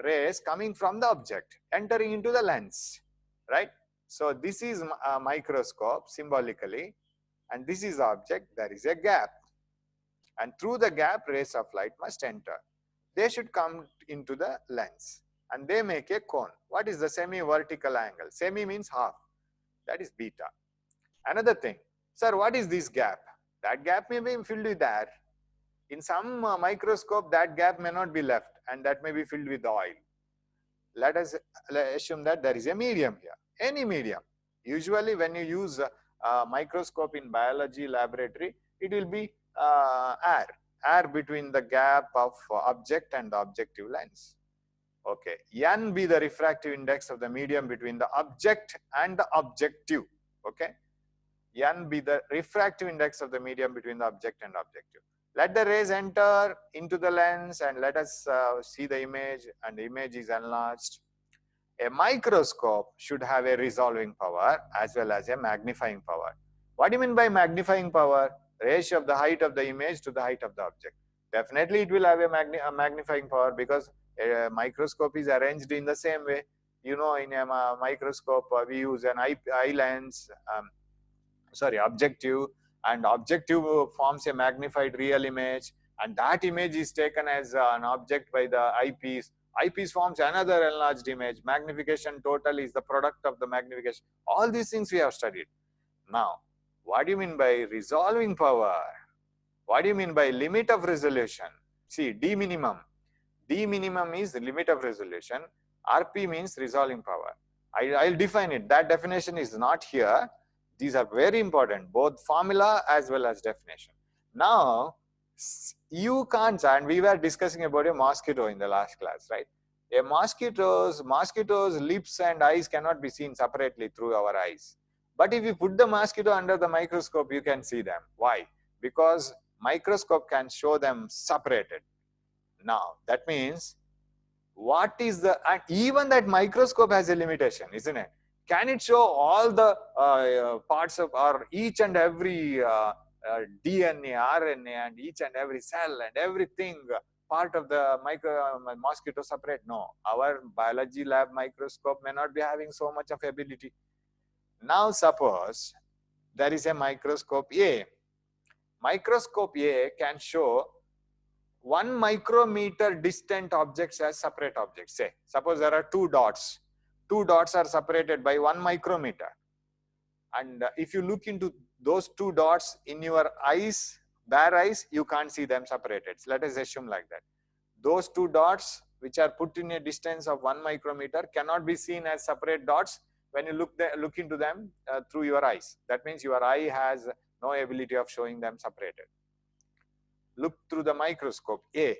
rays coming from the object entering into the lens, right? So this is a microscope symbolically, and this is object. There is a gap, and through the gap rays of light must enter. They should come into the lens and they make a cone. What is the semi-vertical angle? Semi means half. That is beta. Another thing, sir, what is this gap? That gap may be filled with air. In some microscope, that gap may not be left, and that may be filled with oil. Let us assume that there is a medium here, any medium. Usually when you use a microscope in biology laboratory, it will be air between the gap of object and the objective lens. Okay, N be the refractive index of the medium between the object and the objective. Okay, N be the refractive index of the medium between the object and objective. Let the rays enter into the lens and let us see the image, and the image is enlarged. A microscope should have a resolving power as well as a magnifying power. What do you mean by magnifying power? Ratio of the height of the image to the height of the object. Definitely it will have a magnifying power, because a microscope is arranged in the same way. You know, in a microscope we use an eye lens, objective, and objective forms a magnified real image, and that image is taken as an object by the eyepiece. Eyepiece forms another enlarged image. Magnification total is the product of the magnification. All these things we have studied. Now, what do you mean by resolving power? What do you mean by limit of resolution? See, D minimum. D minimum is the limit of resolution. RP means resolving power. I'll define it. That definition is not here. These are very important, both formula as well as definition. Now, you can't, and we were discussing about a mosquito in the last class, right? A mosquito's lips and eyes cannot be seen separately through our eyes. But if you put the mosquito under the microscope, you can see them. Why? Because microscope can show them separated. Now, that means what is the, and even that microscope has a limitation, isn't it? Can it show all the parts of, or each and every DNA, RNA, and each and every cell and everything part of the mosquito separate? No, our biology lab microscope may not be having so much of ability. Now suppose there is a microscope A. Microscope A can show 1 micrometer distant objects as separate objects. Say, suppose there are 2 dots. 2 dots are separated by 1 micrometer. And if you look into those 2 dots in your eyes, bare eyes, you can't see them separated. So let us assume like that. Those 2 dots which are put in a distance of 1 micrometer cannot be seen as separate dots when you look into them through your eyes. That means your eye has no ability of showing them separated. Look through the microscope A.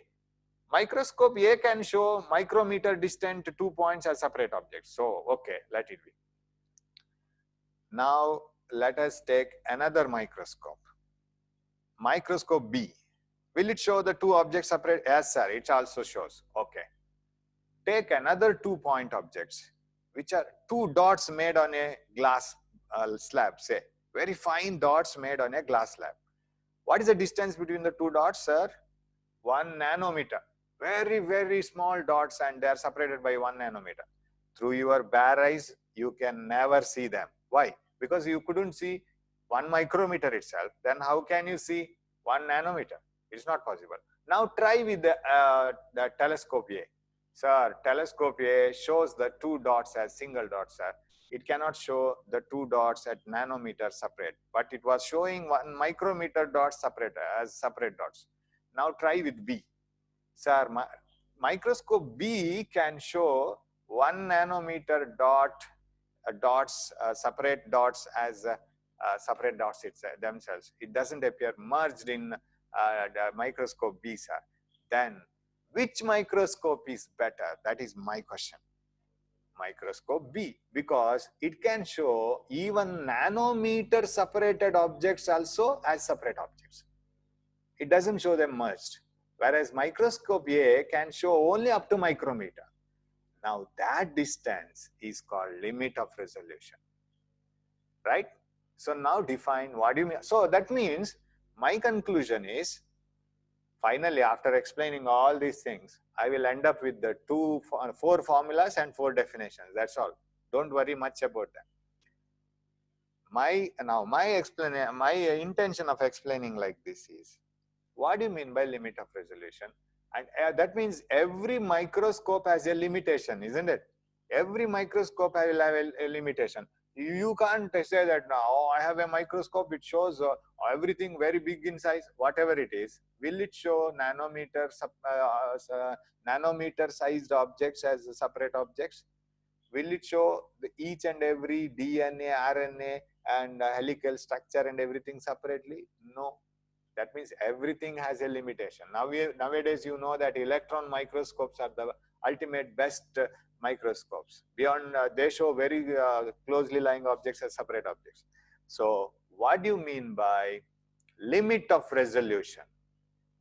Microscope A can show micrometer distant 2 points as separate objects. So, okay, let it be. Now, let us take another microscope. Microscope B. Will it show the 2 objects separate? Yes, sir, it also shows. Okay. Take another 2-point objects, which are 2 dots made on a glass slab, say. Very fine dots made on a glass slab. What is the distance between the 2 dots, sir? 1 nanometer. Very, very small dots, and they are separated by 1 nanometer. Through your bare eyes, you can never see them. Why? Because you couldn't see 1 micrometer itself. Then how can you see 1 nanometer? It's not possible. Now try with the telescope A. Sir, telescope A shows the two dots as single dots, sir. It cannot show the two dots at nanometer separate, but it was showing 1 micrometer dots separate as separate dots. Now try with B. Sir, microscope B can show 1 nanometer separate dots as separate dots themselves. It doesn't appear merged in the microscope B, sir. Then which microscope is better? That is my question. Microscope B, because it can show even nanometer separated objects also as separate objects. It doesn't show them merged. Whereas microscope A can show only up to micrometer. Now that distance is called limit of resolution, right? So now define what do you mean. So that means my conclusion is, finally, after explaining all these things, I will end up with the 4 formulas and 4 definitions. That's all. Don't worry much about that. My intention of explaining like this is, what do you mean by limit of resolution? And that means every microscope has a limitation, isn't it? Every microscope will have a limitation. You can't say that now, oh, I have a microscope, it shows everything very big in size, whatever it is. Will it show nanometer sized objects as separate objects? Will it show each and every DNA, RNA and helical structure and everything separately? No. That means everything has a limitation. Nowadays, you know that electron microscopes are the ultimate best microscopes. Beyond, they show very closely lying objects as separate objects. So what do you mean by limit of resolution?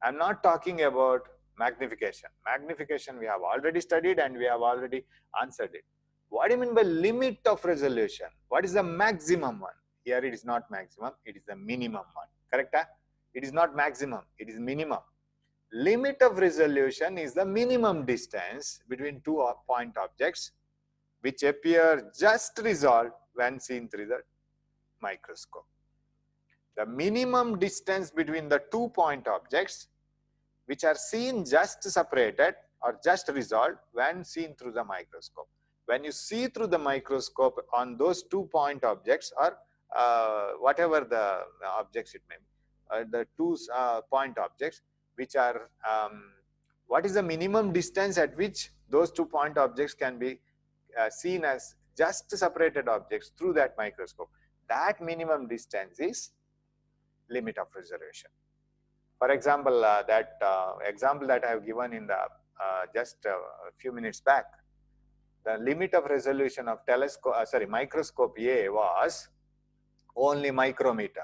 I'm not talking about magnification. Magnification we have already studied and we have already answered it. What do you mean by limit of resolution? What is the maximum one? Here it is not maximum, it is the minimum one. Correct? It is not maximum, it is minimum. Limit of resolution is the minimum distance between 2 point objects which appear just resolved when seen through the microscope. The minimum distance between the 2 point objects which are seen just separated or just resolved when seen through the microscope. When you see through the microscope on those 2 point objects or whatever the objects it may be, the 2 point objects which are, what is the minimum distance at which those 2 point objects can be seen as just separated objects through that microscope? That minimum distance is limit of resolution. For example, that example that I have given in the just a few minutes back, the limit of resolution of microscope A was only micrometer,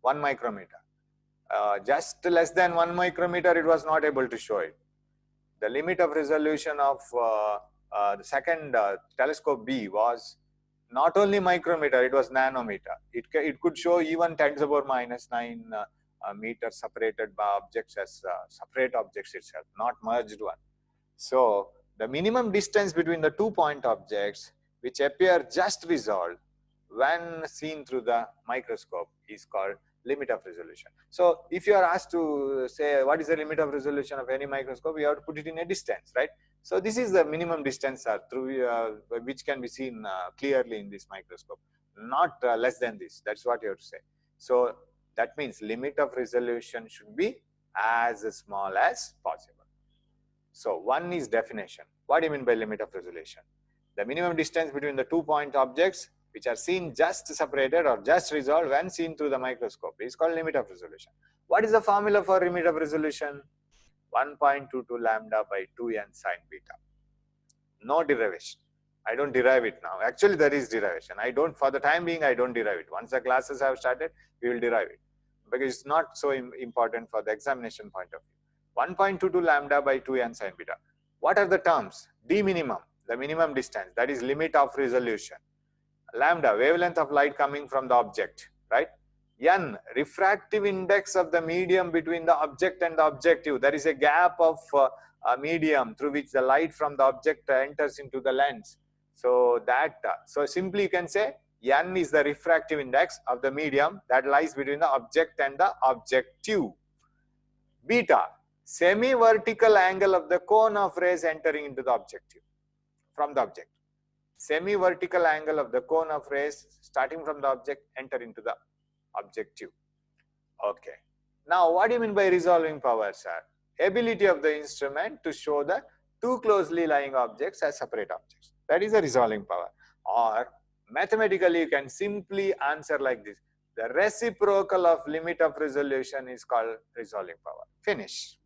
1 micrometer. Just less than 1 micrometer, it was not able to show it. The limit of resolution of the second telescope B was not only micrometer, it was nanometer. It could show even 10 to the power -9 meters separated by objects as separate objects itself, not merged one. So the minimum distance between the 2 point objects which appear just resolved when seen through the microscope is called limit of resolution. So if you are asked to say what is the limit of resolution of any microscope, you have to put it in a distance, right? So this is the minimum distance through which can be seen clearly in this microscope, not less than this. That's what you have to say. So that means limit of resolution should be as small as possible. So one is definition. What do you mean by limit of resolution? The minimum distance between the 2 point objects which are seen just separated or just resolved when seen through the microscope is called limit of resolution. What is the formula for limit of resolution? 1.22 lambda by 2n sine beta. No derivation. I don't derive it now. Actually, there is derivation. I don't, for the time being, I don't derive it. Once the classes have started, we will derive it because it's not so important for the examination point of view. 1.22 lambda by 2n sine beta. What are the terms? D minimum, the minimum distance, that is limit of resolution. Lambda, wavelength of light coming from the object, right? N, refractive index of the medium between the object and the objective. There is a gap of a medium through which the light from the object enters into the lens. So that, so simply you can say N is the refractive index of the medium that lies between the object and the objective. Beta, Semi-vertical angle of the cone of rays entering into the objective from the object. Semi-vertical angle of the cone of rays starting from the object enter into the objective. Okay. Now, what do you mean by resolving power, sir? Ability of the instrument to show the two closely lying objects as separate objects. That is a resolving power. Or mathematically, you can simply answer like this. The reciprocal of limit of resolution is called resolving power. Finish.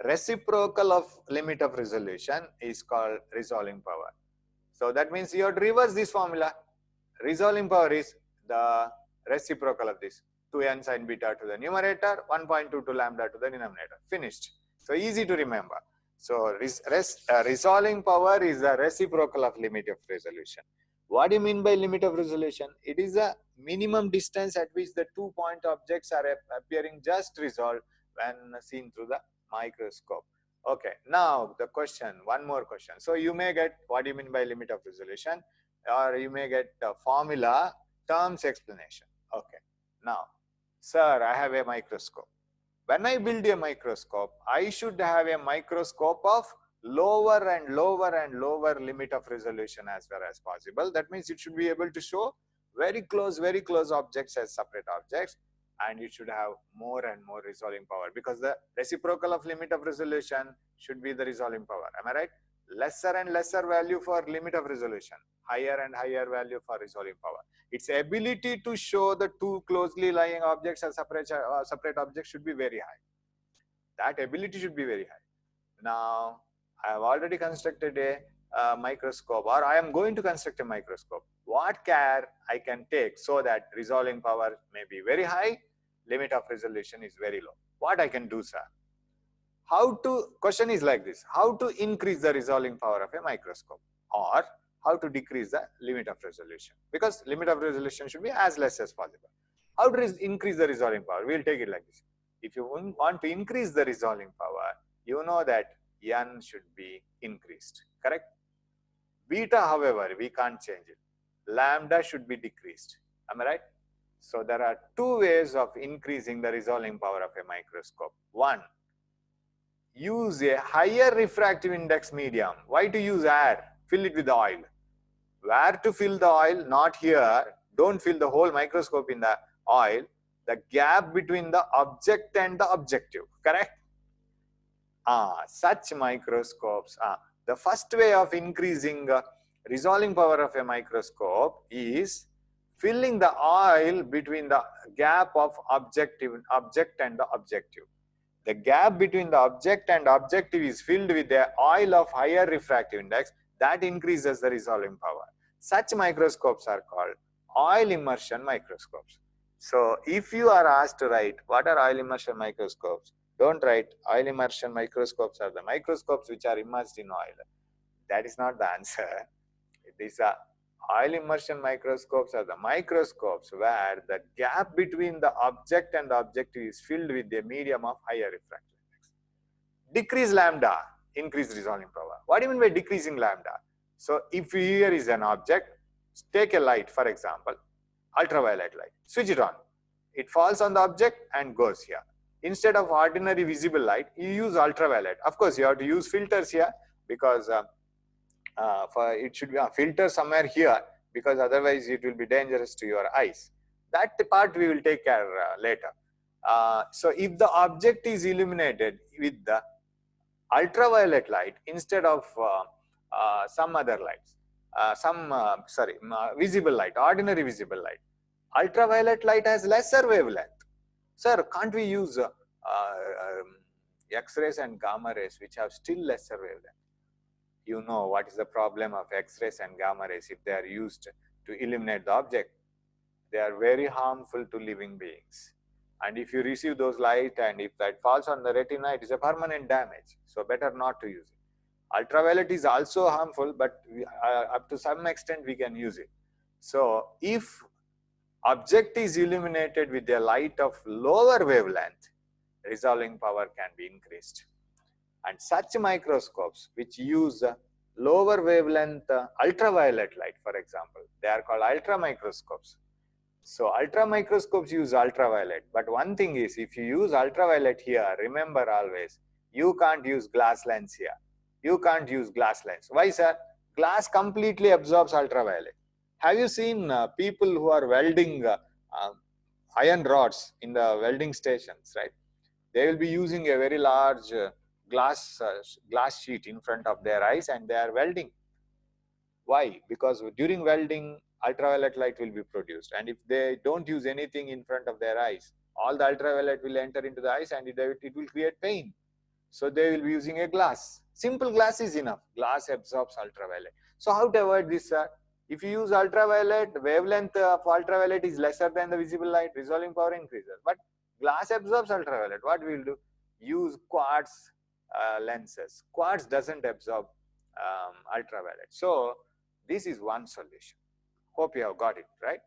Reciprocal of limit of resolution is called resolving power. So that means you have to reverse this formula. Resolving power is the reciprocal of this. 2n sine beta to the numerator, 1.22 lambda to the denominator. Finished. So easy to remember. So resolving power is the reciprocal of limit of resolution. What do you mean by limit of resolution? It is a minimum distance at which the 2-point objects are appearing just resolved when seen through the microscope. Okay, now the question, one more question. So you may get what do you mean by limit of resolution, or you may get the formula, terms, explanation. Okay, now, sir, I have a microscope. When I build a microscope, I should have a microscope of lower and lower and lower limit of resolution as far as possible. That means it should be able to show very close objects as separate objects, and it should have more and more resolving power, because the reciprocal of limit of resolution should be the resolving power. Am I right? Lesser and lesser value for limit of resolution, higher and higher value for resolving power. Its ability to show the two closely lying objects as separate objects should be very high. That ability should be very high. Now, I have already constructed a microscope, or I am going to construct a microscope. What care I can take so that resolving power may be very high, limit of resolution is very low? What I can do, sir? How to, question is like this, how to increase the resolving power of a microscope, or how to decrease the limit of resolution, because limit of resolution should be as less as possible. How to increase the resolving power? We will take it like this. If you want to increase the resolving power, you know that n should be increased, correct? Beta, however, we can't change it. Lambda should be decreased. Am I right? So there are two ways of increasing the resolving power of a microscope. One, use a higher refractive index medium. Why to use air? Fill it with oil. Where to fill the oil? Not here. Don't fill the whole microscope in the oil. The gap between the object and the objective, correct? Such microscopes. The first way of increasing resolving power of a microscope is filling the oil between the gap of object and the objective. The gap between the object and objective is filled with the oil of higher refractive index. That increases the resolving power. Such microscopes are called oil immersion microscopes. So if you are asked to write what are oil immersion microscopes, don't write oil immersion microscopes are the microscopes which are immersed in oil. That is not the answer. It is a oil immersion microscopes are the microscopes where the gap between the object and the objective is filled with a medium of higher refractive index. Decrease lambda, increase resolving power. What do you mean by decreasing lambda? So if here is an object, take a light, for example, ultraviolet light, switch it on. It falls on the object and goes here. Instead of ordinary visible light, you use ultraviolet. Of course, you have to use filters here, because it should be a filter somewhere here, because otherwise it will be dangerous to your eyes. That part we will take care later. So if the object is illuminated with the ultraviolet light instead of some other lights, visible light, ordinary visible light, ultraviolet light has lesser wavelength. Sir, can't we use X-rays and gamma rays which have still lesser wavelength? You know what is the problem of X-rays and gamma rays if they are used to illuminate the object. They are very harmful to living beings. And if you receive those light and if that falls on the retina, it is a permanent damage. So better not to use it. Ultraviolet is also harmful, but up to some extent we can use it. So if object is illuminated with a light of lower wavelength, resolving power can be increased. And such microscopes which use lower wavelength ultraviolet light, for example, they are called ultra microscopes. So ultra microscopes use ultraviolet, but one thing is, if you use ultraviolet here, remember always, you can't use glass lens here. You can't use glass lens. Why, sir? Glass completely absorbs ultraviolet. Have you seen people who are welding iron rods in the welding stations, right? They will be using a very large glass sheet in front of their eyes and they are welding. Why? Because during welding, ultraviolet light will be produced, and if they don't use anything in front of their eyes, all the ultraviolet will enter into the eyes and it will create pain. So they will be using a glass. Simple glass is enough. Glass absorbs ultraviolet. So how to avoid this, sir? If you use ultraviolet, wavelength of ultraviolet is lesser than the visible light, resolving power increases. But glass absorbs ultraviolet. What we will do? Use quartz lenses. Quartz doesn't absorb ultraviolet. So this is one solution. Hope you have got it, right?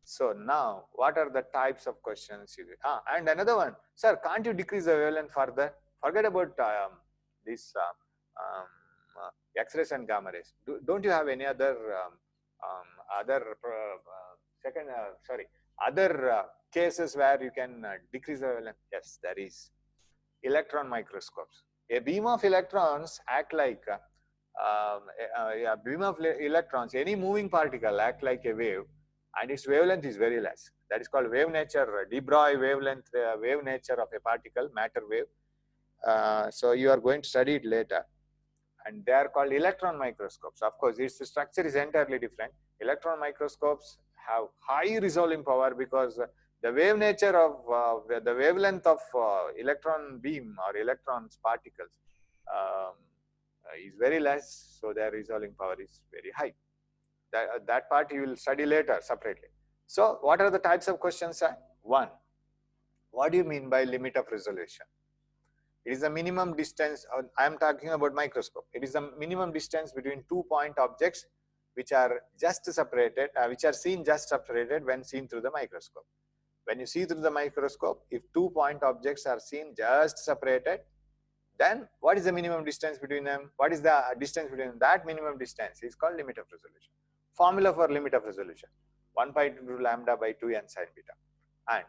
So now, what are the types of questions you get? And another one, sir, can't you decrease the wavelength further? Forget about this X-rays and gamma rays. Don't you have any other other cases where you can decrease the wavelength? Yes, there is. Electron microscopes. A beam of electrons act like a beam of electrons. Any moving particle act like a wave, and its wavelength is very less. That is called wave nature, de Broglie wavelength, wave nature of a particle, matter wave. So you are going to study it later, and they are called electron microscopes. Of course, its structure is entirely different. Electron microscopes have high resolving power because the wave nature of the wavelength of electron beam or electrons particles is very less, so their resolving power is very high. That part you will study later separately. So what are the types of questions? One, what do you mean by limit of resolution? It is the minimum distance, I am talking about microscope. It is the minimum distance between 2-point objects which are just separated, which are seen just separated when seen through the microscope. When you see through the microscope, if 2-point objects are seen just separated, then what is the minimum distance between them? What is the distance between them? That minimum distance is called limit of resolution. Formula for limit of resolution, 1 pi into lambda by 2n sin beta. And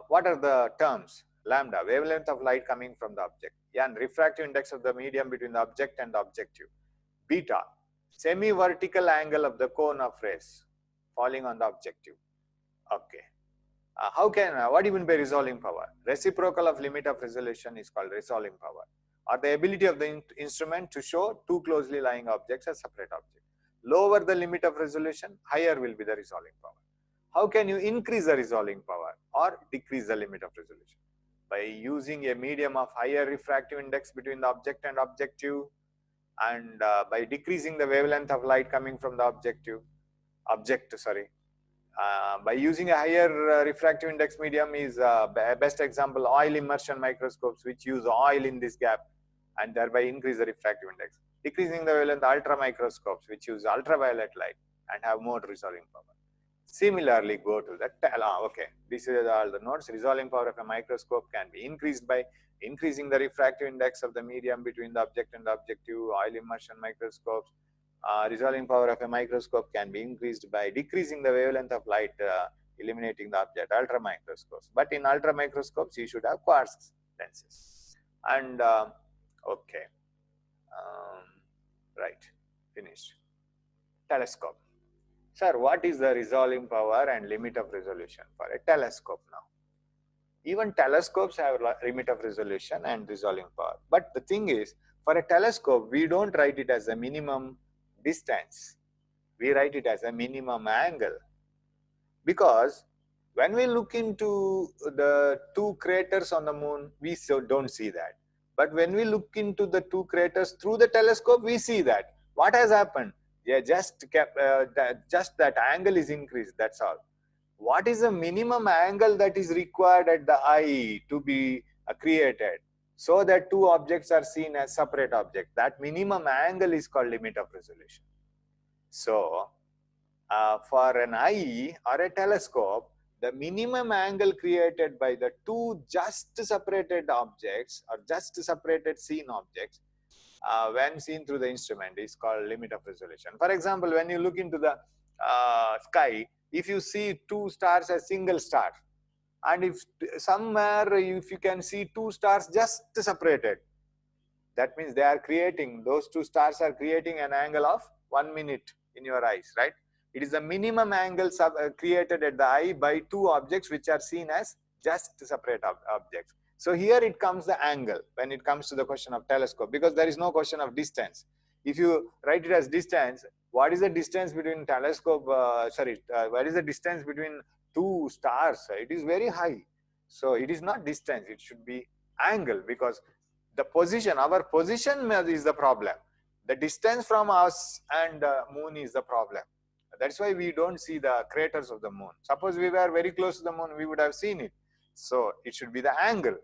what are the terms? Lambda, wavelength of light coming from the object. N, refractive index of the medium between the object and the objective. Beta, semi-vertical angle of the cone of rays falling on the objective. Okay. What do you mean by resolving power? Reciprocal of limit of resolution is called resolving power, or the ability of the instrument to show two closely lying objects as separate objects. Lower the limit of resolution, higher will be the resolving power. How can you increase the resolving power or decrease the limit of resolution? By using a medium of higher refractive index between the object and objective, and by decreasing the wavelength of light coming from the by using a higher refractive index medium is best example oil immersion microscopes, which use oil in this gap and thereby increase the refractive index. Decreasing the wavelength ultra microscopes, which use ultraviolet light and have more resolving power. Similarly, go to the okay. This is all the notes. Resolving power of a microscope can be increased by increasing the refractive index of the medium between the object and the objective. Oil immersion microscopes. Resolving power of a microscope can be increased by decreasing the wavelength of light, eliminating the object. Ultra microscopes. But in ultra microscopes, you should have quartz lenses. And okay, right, finished. Telescope. Sir, what is the resolving power and limit of resolution for a telescope now? Even telescopes have limit of resolution and resolving power. But the thing is, for a telescope, we don't write it as a minimum distance. We write it as a minimum angle. Because when we look into the two craters on the moon, we don't see that. But when we look into the two craters through the telescope, we see that. What has happened? Yeah, just that angle is increased, that's all. What is the minimum angle that is required at the eye to be created so that two objects are seen as separate objects? That minimum angle is called limit of resolution. So, for an eye or a telescope, the minimum angle created by the two just separated objects or just separated seen objects when seen through the instrument is called limit of resolution. For example, when you look into the sky, if you see two stars as single star, and if somewhere if you can see two stars just separated, that means they are creating, those two stars are creating an angle of 1 minute in your eyes, right? It is the minimum angle created at the eye by two objects which are seen as just separate objects. So here it comes the angle when it comes to the question of telescope, because there is no question of distance. If you write it as distance, what is the distance between telescope, what is the distance between two stars? It is very high. So it is not distance, it should be angle, because the position, our position is the problem. The distance from us and moon is the problem. That's why we don't see the craters of the moon. Suppose we were very close to the moon, we would have seen it. So it should be the angle.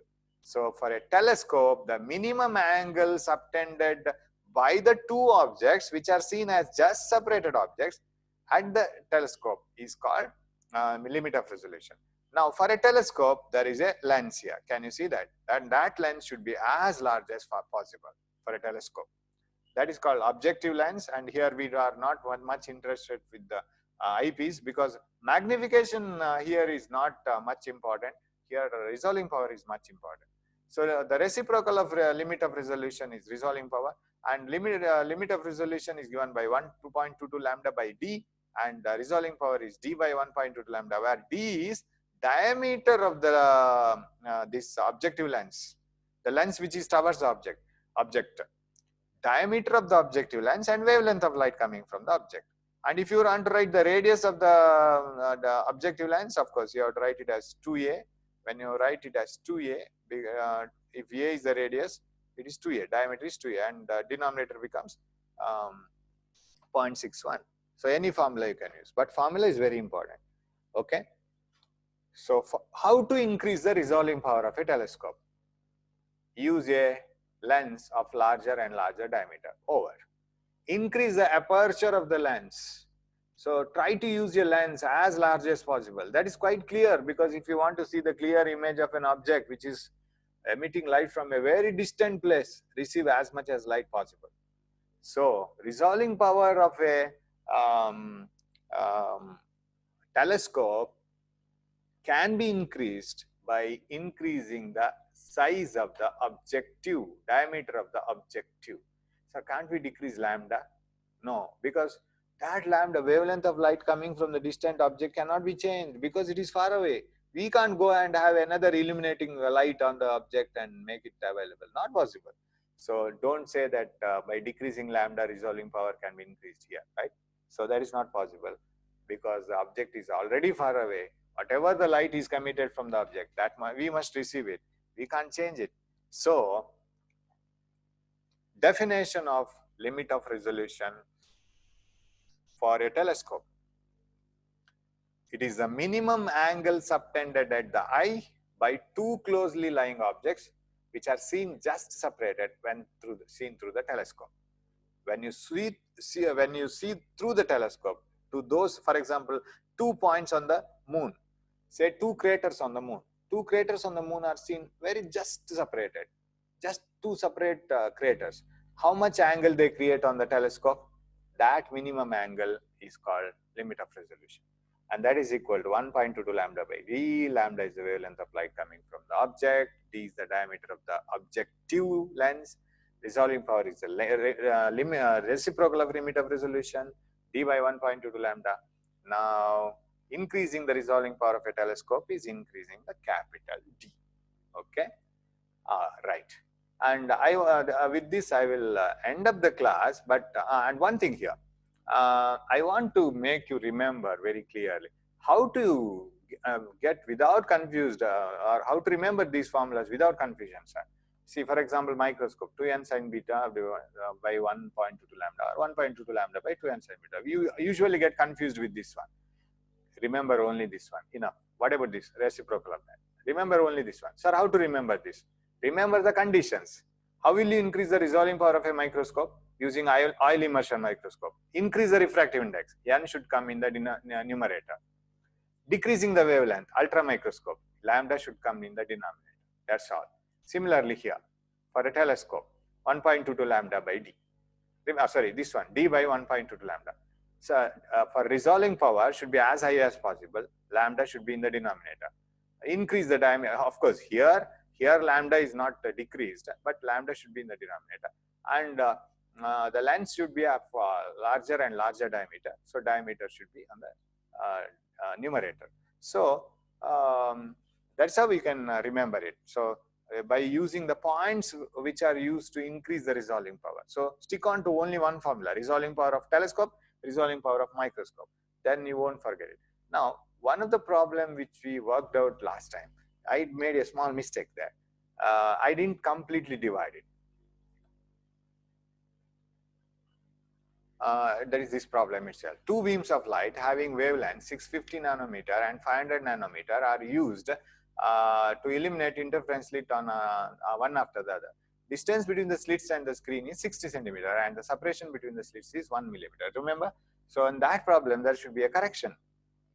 So for a telescope, the minimum angle subtended by the two objects which are seen as just separated objects at the telescope is called limit of resolution. Now, for a telescope, there is a lens here. Can you see that? And that lens should be as large as possible for a telescope. That is called objective lens. And here we are not much interested with the eyepiece, because magnification here is not much important. Here, resolving power is much important. So the reciprocal of limit of resolution is resolving power, and limit of resolution is given by 2.22 lambda by d, and resolving power is d by 1.22 lambda, where d is diameter of the this objective lens, the lens which is towards the object, diameter of the objective lens, and wavelength of light coming from the object. And if you want to write the radius of the objective lens, of course you have to write it as 2a. When you write it as 2a, if a is the radius, it is 2a, diameter is 2a, and the denominator becomes 0.61. So any formula you can use, but formula is very important. Okay. So how to increase the resolving power of a telescope? Use a lens of larger and larger diameter. Over. Increase the aperture of the lens. So try to use your lens as large as possible. That is quite clear, because if you want to see the clear image of an object which is emitting light from a very distant place, receive as much as light possible. So resolving power of a telescope can be increased by increasing the size of the objective, diameter of the objective. So can't we decrease lambda? No, because that lambda, wavelength of light coming from the distant object, cannot be changed because it is far away. We can't go and have another illuminating light on the object and make it available. Not possible. So don't say that by decreasing lambda, resolving power can be increased here, right? So that is not possible, because the object is already far away. Whatever the light is emitted from the object, that we must receive it. We can't change it. So definition of limit of resolution for a telescope: it is the minimum angle subtended at the eye by two closely lying objects which are seen just separated when seen through the telescope. When you see through the telescope to those, for example, 2 points on the moon, say 2 craters on the moon. 2 craters on the moon are seen very just separated, just 2 separate craters. How much angle they create on the telescope? That minimum angle is called limit of resolution, and that is equal to 1.22 lambda by d. Lambda is the wavelength of light coming from the object, d is the diameter of the objective lens, resolving power is the reciprocal of limit of resolution, d by 1.22 lambda. Now increasing the resolving power of a telescope is increasing the capital D. Okay, right. And with this I will end up the class. But and one thing here, I want to make you remember very clearly how to get without confused, or how to remember these formulas without confusion, sir. See, for example, microscope 2n sin beta by 1.22 lambda, or 1.22 lambda by 2n sin beta. You usually get confused with this one. Remember only this one. Enough. What about this? Reciprocal of that. Remember only this one. Sir, how to remember this? Remember the conditions. How will you increase the resolving power of a microscope? Using oil immersion microscope. Increase the refractive index. N should come in the numerator. Decreasing the wavelength. Ultra microscope. Lambda should come in the denominator. That's all. Similarly here, for a telescope, 1.22 lambda by d. Sorry, this one, d by 1.22 lambda. So for resolving power should be as high as possible. Lambda should be in the denominator. Increase the diameter. Of course, here lambda is not decreased, but lambda should be in the denominator. And the length should be of larger and larger diameter. So diameter should be on the numerator. So that's how we can remember it. So by using the points which are used to increase the resolving power. So stick on to only one formula: resolving power of telescope, resolving power of microscope. Then you won't forget it. Now, one of the problem which we worked out last time, I made a small mistake there. I didn't completely divide it. There is this problem itself. Two beams of light having wavelength 650 nanometer and 500 nanometer are used to eliminate interference slit on one after the other. Distance between the slits and the screen is 60 centimeter and the separation between the slits is 1 millimeter. Remember? So in that problem, there should be a correction.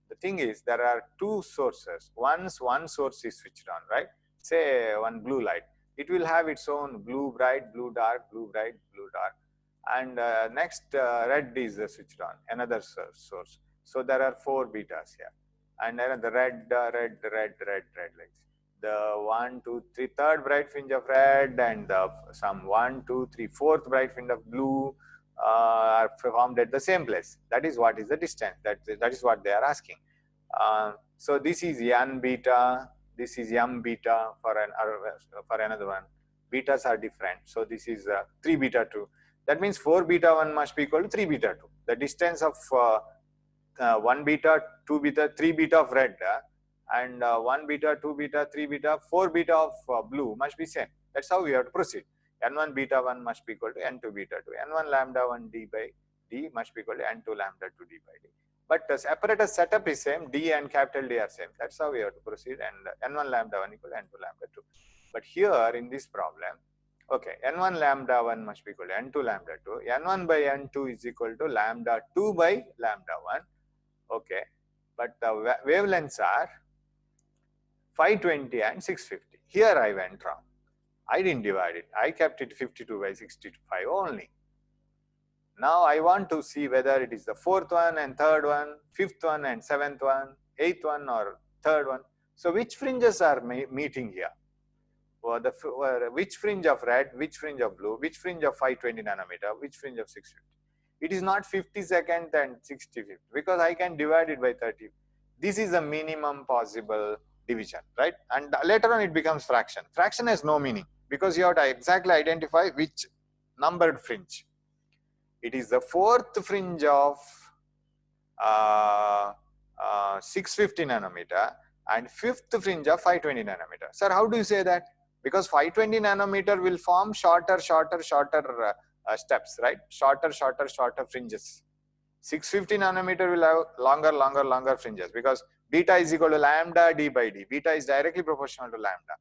The thing is, there are two sources. Once one source is switched on, right? Say one blue light. It will have its own blue bright, blue dark, blue bright, blue dark. And next red is switched on, another source. So there are 4 betas here. And then the red like this. The 1, 2, 3, third bright fringe of red and some 1, 2, 3, fourth bright fringe of blue are formed at the same place. That is what is the distance. That is what they are asking. So this is n beta. This is m beta for another one. Betas are different. So this is 3 beta 2. That means 4 beta 1 must be equal to 3 beta 2. The distance of 1 beta, 2 beta, 3 beta of red and 1 beta, 2 beta, 3 beta, 4 beta of blue must be same. That's how we have to proceed. N1 beta 1 must be equal to N2 beta 2. N1 lambda 1 d by d must be equal to N2 lambda 2 d by d. But the apparatus setup is same. D and capital D are same. That's how we have to proceed. And N1 lambda 1 equal to N2 lambda 2. But here in this problem, okay, N1 lambda 1 must be equal to N2 lambda 2. N1 by N2 is equal to lambda 2 by lambda 1. Okay, but the wavelengths are 520 and 650. Here I went wrong. I didn't divide it. I kept it 52 by 65 only. Now I want to see whether it is the 4th one and 3rd one, 5th one and 7th one, 8th one or 3rd one. So which fringes are meeting here? Which fringe of red, which fringe of blue, which fringe of 520 nanometer, which fringe of 650. It is not 52nd and 65th because I can divide it by 30. This is the minimum possible division, right? And later on it becomes fraction. Fraction has no meaning because you have to exactly identify which numbered fringe. It is the 4th fringe of 650 nanometer and 5th fringe of 520 nanometer. Sir, how do you say that? Because 520 nanometer will form shorter steps, right? Shorter fringes. 650 nanometer will have longer fringes because beta is equal to lambda d by d. Beta is directly proportional to lambda.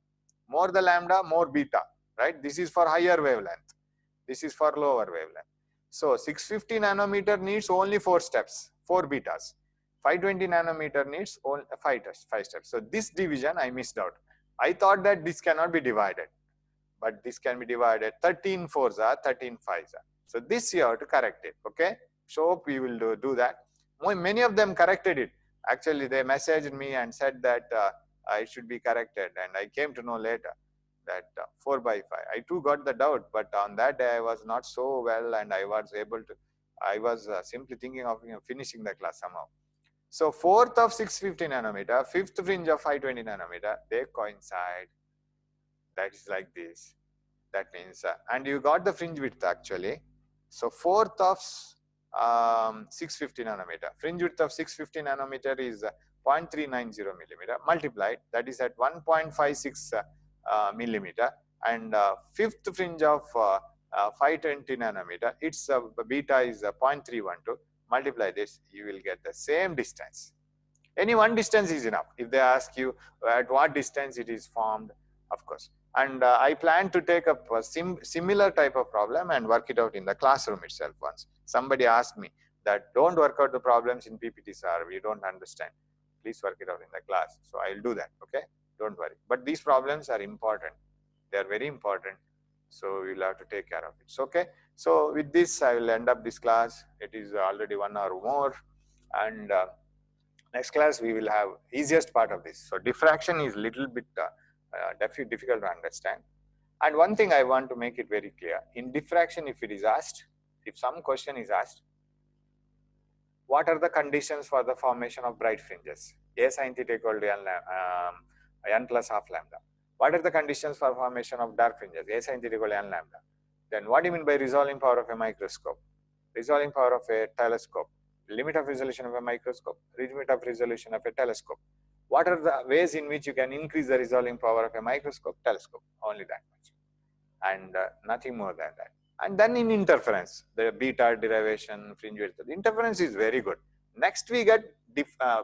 More the lambda, more beta, right? This is for higher wavelength. This is for lower wavelength. So 650 nanometer needs only 4 steps, 4 betas. 520 nanometer needs only 5 steps. So this division I missed out. I thought that this cannot be divided, but this can be divided 13 4s are 13 5s are. So this you have to correct it, okay? So we will do that. Many of them corrected it. Actually, they messaged me and said that it should be corrected, and I came to know later that 4 by 5. I too got the doubt, but on that day I was not so well, and I was able to. I was simply thinking of finishing the class somehow. So 4th of 650 nanometer, 5th fringe of 520 nanometer, they coincide. That is like this. That means, and you got the fringe width actually. So 4th of 650 nanometer. Fringe width of 650 nanometer is 0.390 millimeter multiplied. That is at 1.56 millimeter. And 5th fringe of 520 nanometer, its beta is 0.312. Multiply this, you will get the same distance. Any one distance is enough. If they ask you at what distance it is formed, of course. And I plan to take up a similar type of problem and work it out in the classroom itself once. Somebody asked me that don't work out the problems in PPT, sir. We don't understand. Please work it out in the class. So I'll do that, okay? Don't worry. But these problems are important. They are very important. So we will have to take care of it. Okay. So with this, I will end up this class. It is already 1 hour more, and next class we will have easiest part of this. So diffraction is little bit difficult to understand. And one thing I want to make it very clear, in diffraction, if it is asked, if some question is asked, what are the conditions for the formation of bright fringes? A sin theta equal to n plus half lambda. What are the conditions for formation of dark fringes? A sin theta equal to n lambda. Then what do you mean by resolving power of a microscope? Resolving power of a telescope. Limit of resolution of a microscope. Limit of resolution of a telescope. What are the ways in which you can increase the resolving power of a microscope, telescope? Only that much. And nothing more than that. And then in interference, the beta derivation, fringe width, the interference is very good. Next we get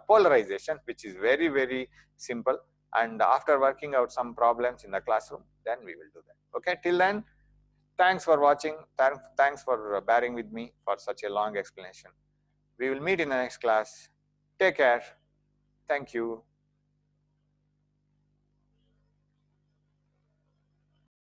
polarization, which is very, very simple. And after working out some problems in the classroom, then we will do that. Okay, till then, thanks for watching. Thanks for bearing with me for such a long explanation. We will meet in the next class. Take care. Thank you.